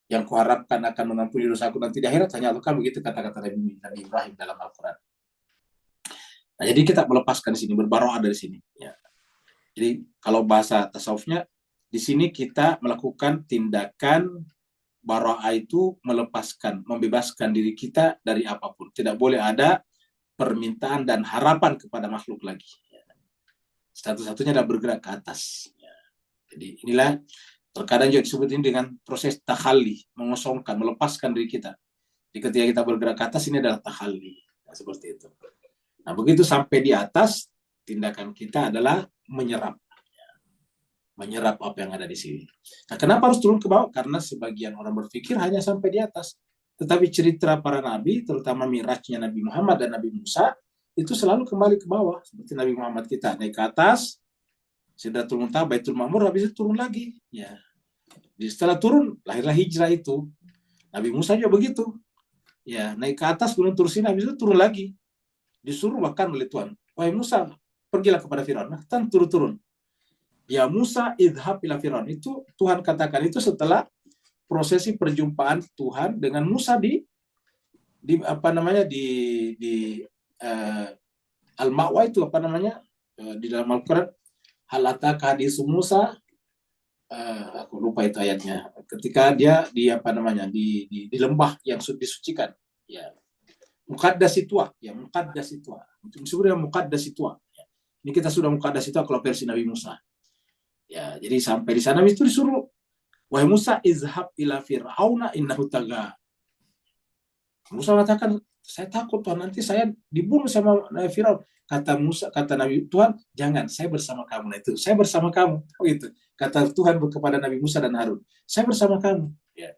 Yang kuharapkan akan mengampuni dosaku nanti di akhirat hanya Allah. Begitu kata-kata Nabi Ibrahim dalam Al-Quran. Nah, jadi kita melepaskan di sini, berbaroah dari sini. Ya. Jadi kalau bahasa tasawufnya, di sini kita melakukan tindakan baroah itu melepaskan, membebaskan diri kita dari apapun. Tidak boleh ada permintaan dan harapan kepada makhluk lagi. Ya. Satu-satunya adalah bergerak ke atas. Ya. Jadi inilah terkadang juga disebut ini dengan proses takhalli, mengosongkan, melepaskan diri kita. Jadi ketika kita bergerak ke atas, ini adalah takhalli. Nah, seperti itu. Nah, begitu sampai di atas, tindakan kita adalah menyerap. Menyerap apa yang ada di sini. Nah, kenapa harus turun ke bawah? Karena sebagian orang berpikir hanya sampai di atas. Tetapi cerita para nabi, terutama Mi'rajnya Nabi Muhammad dan Nabi Musa, itu selalu kembali ke bawah. Seperti Nabi Muhammad kita, naik ke atas, Sidratul Muntaha, Baitul Ma'mur, habis itu turun lagi. Ya. Setelah turun, lahirlah hijrah itu. Nabi Musa juga begitu. Ya, naik ke atas, kemudian turun sini, habis itu turun lagi. Disuruh bahkan oleh Tuhan. Wahai Musa, pergilah kepada Firaun. Nah, turun. Ya Musa, idhab ila Firaun. Itu Tuhan katakan itu setelah prosesi perjumpaan Tuhan dengan Musa di Al-Ma'wa itu di dalam Al-Quran. Hal ataka hadisu Musa, aku lupa itu ayatnya. Ketika dia di lembah yang disucikan, ya Muqaddas Itwa, ya Muqaddas Itwa. Itu disebutnya Muqaddas Itwa. Ya. Ini kita sudah Muqaddas Itwa kalau versi Nabi Musa. Ya, jadi sampai di sana itu disuruh, wahai Musa, izhab ila fir'auna innahu taga. Musa mengatakan, saya takut Tuhan, nanti saya dibunuh sama Firaun. Kata Nabi Tuhan, jangan, saya bersama kamu. Nah, itu, saya bersama kamu. Oh itu. Kata Tuhan kepada Nabi Musa dan Harun, saya bersama kamu. Ya.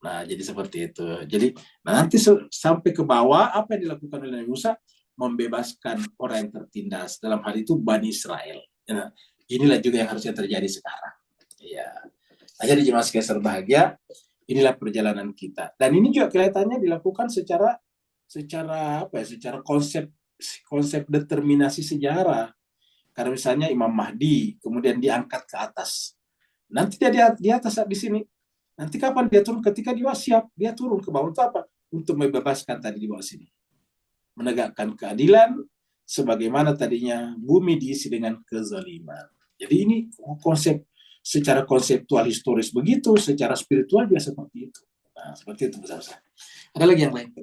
Nah, jadi seperti itu. Jadi nanti sampai ke bawah apa yang dilakukan oleh Nabi Musa, membebaskan orang yang tertindas, dalam hal itu Bani Israel. Ya, inilah juga yang harusnya terjadi sekarang. Ya. Nah, jadi jemaah sekalian berbahagia, inilah perjalanan kita. Dan ini juga kelihatannya dilakukan secara apa ya? Secara konsep determinasi sejarah. Karena misalnya Imam Mahdi kemudian diangkat ke atas. Nanti dia di atas di sini. Nanti kapan dia turun? Ketika dia siap, dia turun ke bawah. Untuk apa? Untuk membebaskan tadi di bawah sini. Menegakkan keadilan sebagaimana tadinya bumi diisi dengan kezaliman. Jadi ini konsep secara konseptual historis begitu, secara spiritual juga seperti itu. Nah, seperti itu besar-besar. Ada lagi yang lain?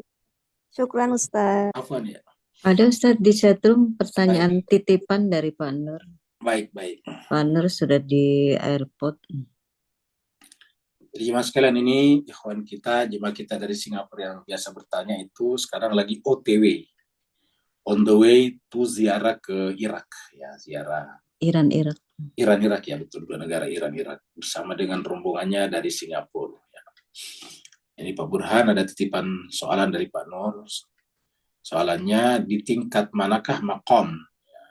Syukran Ustaz. Afwan ya. Ada Ustaz di chatroom pertanyaan titipan dari Pak Nur. Baik. Pak Nur sudah di airport. Jadi jemaah sekalian, ini ikhwan kita, jemaah kita dari Singapura yang biasa bertanya itu sekarang lagi OTW, on the way to ziarah ke Irak, ya ziarah Iran Irak ya, betul, dua negara Irak bersama dengan rombongannya dari Singapura. Ya. Ini Pak Burhan ada titipan soalan dari Pak Nur. Soalannya, di tingkat manakah maqam? Ya.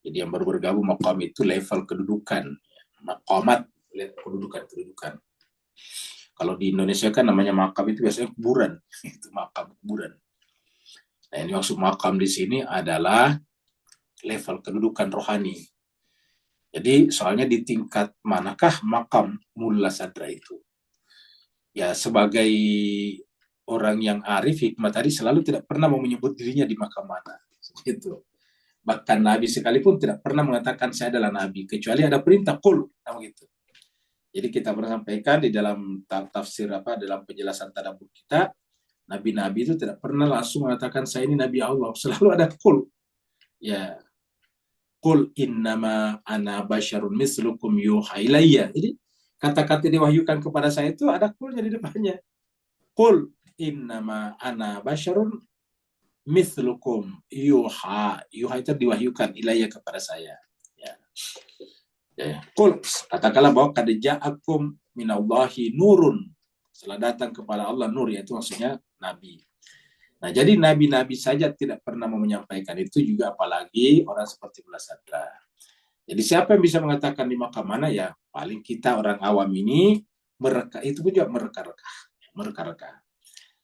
Jadi yang baru bergabung, maqam itu level kedudukan, maqamat kedudukan. Kalau di Indonesia kan namanya makam itu biasanya kuburan, itu makam kuburan. Nah, ini maksud makam di sini adalah level kedudukan rohani. Jadi soalnya di tingkat manakah makam Mullah Sadra itu? Ya sebagai orang yang arif hikmah tadi selalu tidak pernah mau menyebut dirinya di makam mana. Gitu. Bahkan Nabi sekalipun tidak pernah mengatakan saya adalah Nabi, kecuali ada perintah qul, gitu. Jadi kita pernah sampaikan di dalam tafsir dalam penjelasan tadabbur kita, nabi-nabi itu tidak pernah langsung mengatakan saya ini nabi Allah, selalu ada qul. Ya. Qul innama ana basyarun mislukum yuha ilayya. Jadi kata-kata diwahyukan kepada saya itu ada qulnya di depannya. Qul innama ana basyarun mislukum yuha. Yuha itu diwahyukan ilayya kepada saya. Ya. Qul, katakanlah bahwa qad ja'akum minallahi nurun. Setelah datang kepada Allah nur, yaitu maksudnya nabi. Nah, jadi nabi-nabi saja tidak pernah mau menyampaikan itu, juga apalagi orang seperti Mullah Sadra. Jadi siapa yang bisa mengatakan di makam mana, ya paling kita orang awam ini mereka, itu pun juga mereka.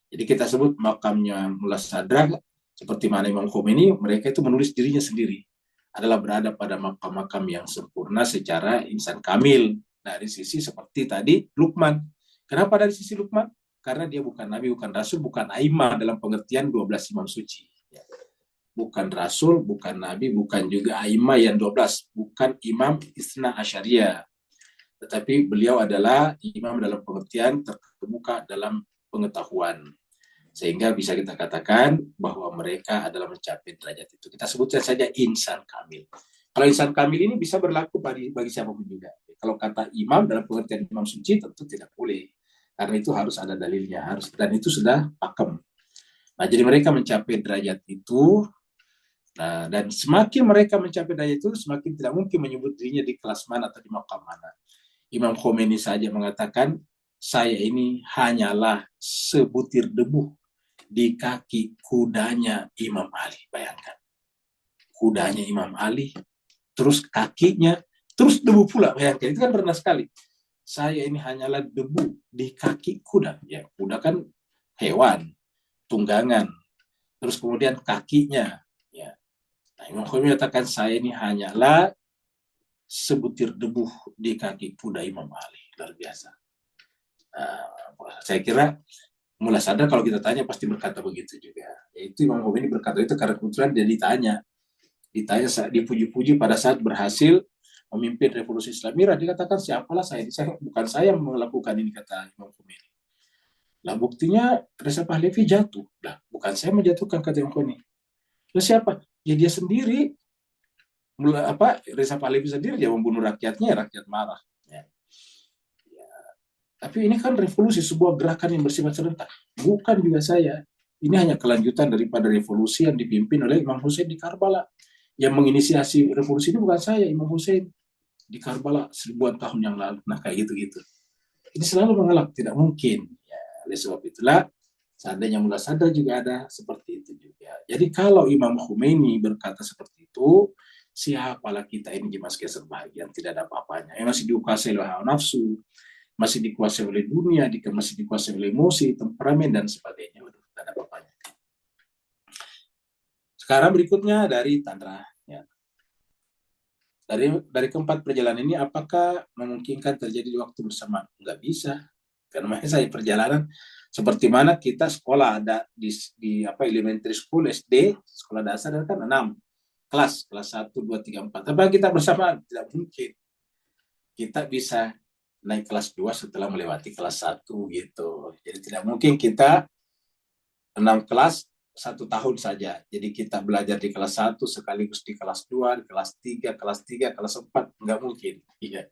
Jadi kita sebut makamnya Mullah Sadra seperti mana Imam Khomeini, mereka itu menulis dirinya sendiri adalah berada pada makam-makam yang sempurna secara insan kamil. Dari sisi seperti tadi Luqman. Kenapa dari sisi Luqman? Karena dia bukan nabi, bukan rasul, bukan aimah dalam pengertian 12 imam suci. Bukan rasul, bukan nabi, bukan juga aimah yang 12, bukan imam Isna Asyariyah. Tetapi beliau adalah imam dalam pengertian terbuka dalam pengetahuan. Sehingga bisa kita katakan bahwa mereka adalah mencapai derajat itu. Kita sebutkan saja insan kamil. Kalau insan kamil ini bisa berlaku bagi siapapun juga. Kalau kata imam dalam pengertian imam suci tentu tidak boleh. Karena itu harus ada dalilnya. Dan itu sudah pakem. Nah, jadi mereka mencapai derajat itu. Nah, dan semakin mereka mencapai derajat itu, semakin tidak mungkin menyebut dirinya di kelas mana atau di makam mana. Imam Khomeini saja mengatakan, saya ini hanyalah sebutir debu di kaki kudanya Imam Ali. Bayangkan, kudanya Imam Ali, terus kakinya, terus debu pula. Bayangkan, itu kan rendah sekali. Saya ini hanyalah debu di kaki kuda. Ya, kuda kan hewan, tunggangan. Terus kemudian kakinya. Ya. Nah, Imam Khomeini mengatakan, saya ini hanyalah sebutir debu di kaki kuda Imam Ali. Luar biasa. Nah, saya kira Mullah Sadra kalau kita tanya pasti berkata begitu juga. Yaitu Imam Khomeini berkata itu karena kebetulan dia ditanya dipuji-puji pada saat berhasil memimpin revolusi Islam. Dikatakan siapalah saya bukan saya yang melakukan ini, kata Imam Khomeini. Lah buktinya Reza Pahlavi jatuh. Lah bukan saya menjatuhkan, kata Imam Khomeini. Lalu siapa? Ya dia sendiri. Reza Pahlavi sendiri dia membunuh rakyatnya, rakyat marah. Tapi ini kan revolusi, sebuah gerakan yang bersifat serentak. Bukan juga saya. Ini hanya kelanjutan daripada revolusi yang dipimpin oleh Imam Hussein di Karbala. Yang menginisiasi revolusi ini bukan saya, Imam Hussein di Karbala 1000 tahun yang lalu. Nah, kayak gitu-gitu. Ini selalu mengelak, tidak mungkin. Ya. Oleh sebab itulah, seandainya Mullah Sadar juga ada seperti itu juga. Jadi kalau Imam Khomeini berkata seperti itu, siapalah kita ini di Mas Keser bahagia, tidak ada apa-apanya. Yang masih dikuasai oleh hawa nafsu, masih dikuasai oleh dunia, masih dikuasai oleh emosi, temperamen, dan sebagainya. Waduh, tidak ada apa-apanya. Sekarang berikutnya dari Tanra. Ya. Dari keempat perjalanan ini, apakah memungkinkan terjadi di waktu bersamaan? Nggak bisa. Karena saya perjalanan seperti mana kita sekolah ada di elementary school, SD, sekolah dasar kan 6 kelas 1, 2, 3, 4. Tapi kita bersamaan, tidak mungkin. Kita bisa naik kelas 2 setelah melewati kelas 1 gitu. Jadi tidak mungkin kita 6 kelas 1 tahun saja. Jadi kita belajar di kelas 1 sekaligus di kelas 2, di kelas 3, kelas 4, nggak mungkin. Iya.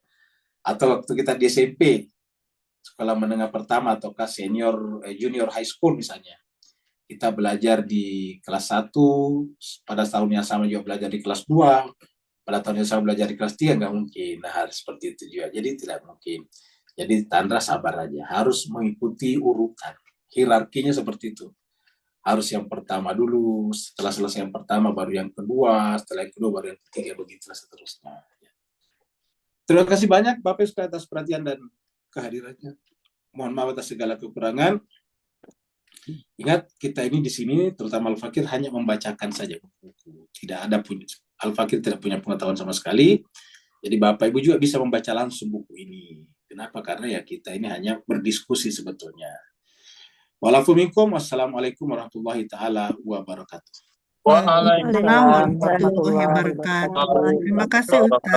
Atau waktu kita di SMP, sekolah menengah pertama ataukah junior high school misalnya. Kita belajar di kelas 1, pada tahun yang sama juga belajar di kelas 2, pada tahun yang sama belajar di kelas 3, nggak mungkin. Nah, harus seperti itu juga. Jadi tidak mungkin. Jadi Tanra sabar aja. Harus mengikuti urutan. Hierarkinya seperti itu. Harus yang pertama dulu, setelah selesai yang pertama baru yang kedua, setelah yang kedua baru yang ketiga, begitulah seterusnya. Terima kasih banyak Bapak Ibu atas perhatian dan kehadirannya. Mohon maaf atas segala kekurangan. Ingat, kita ini di sini, terutama Al-Fakir, hanya membacakan saja buku. Tidak ada Al-Fakir tidak punya pengetahuan sama sekali. Jadi Bapak Ibu juga bisa membaca langsung buku ini. Kenapa? Karena ya kita ini hanya berdiskusi sebetulnya. Wassalamualaikum warahmatullahi taala wabarakatuh. Waalaikumsalam warahmatullahi wabarakatuh. Terima kasih Ustaz.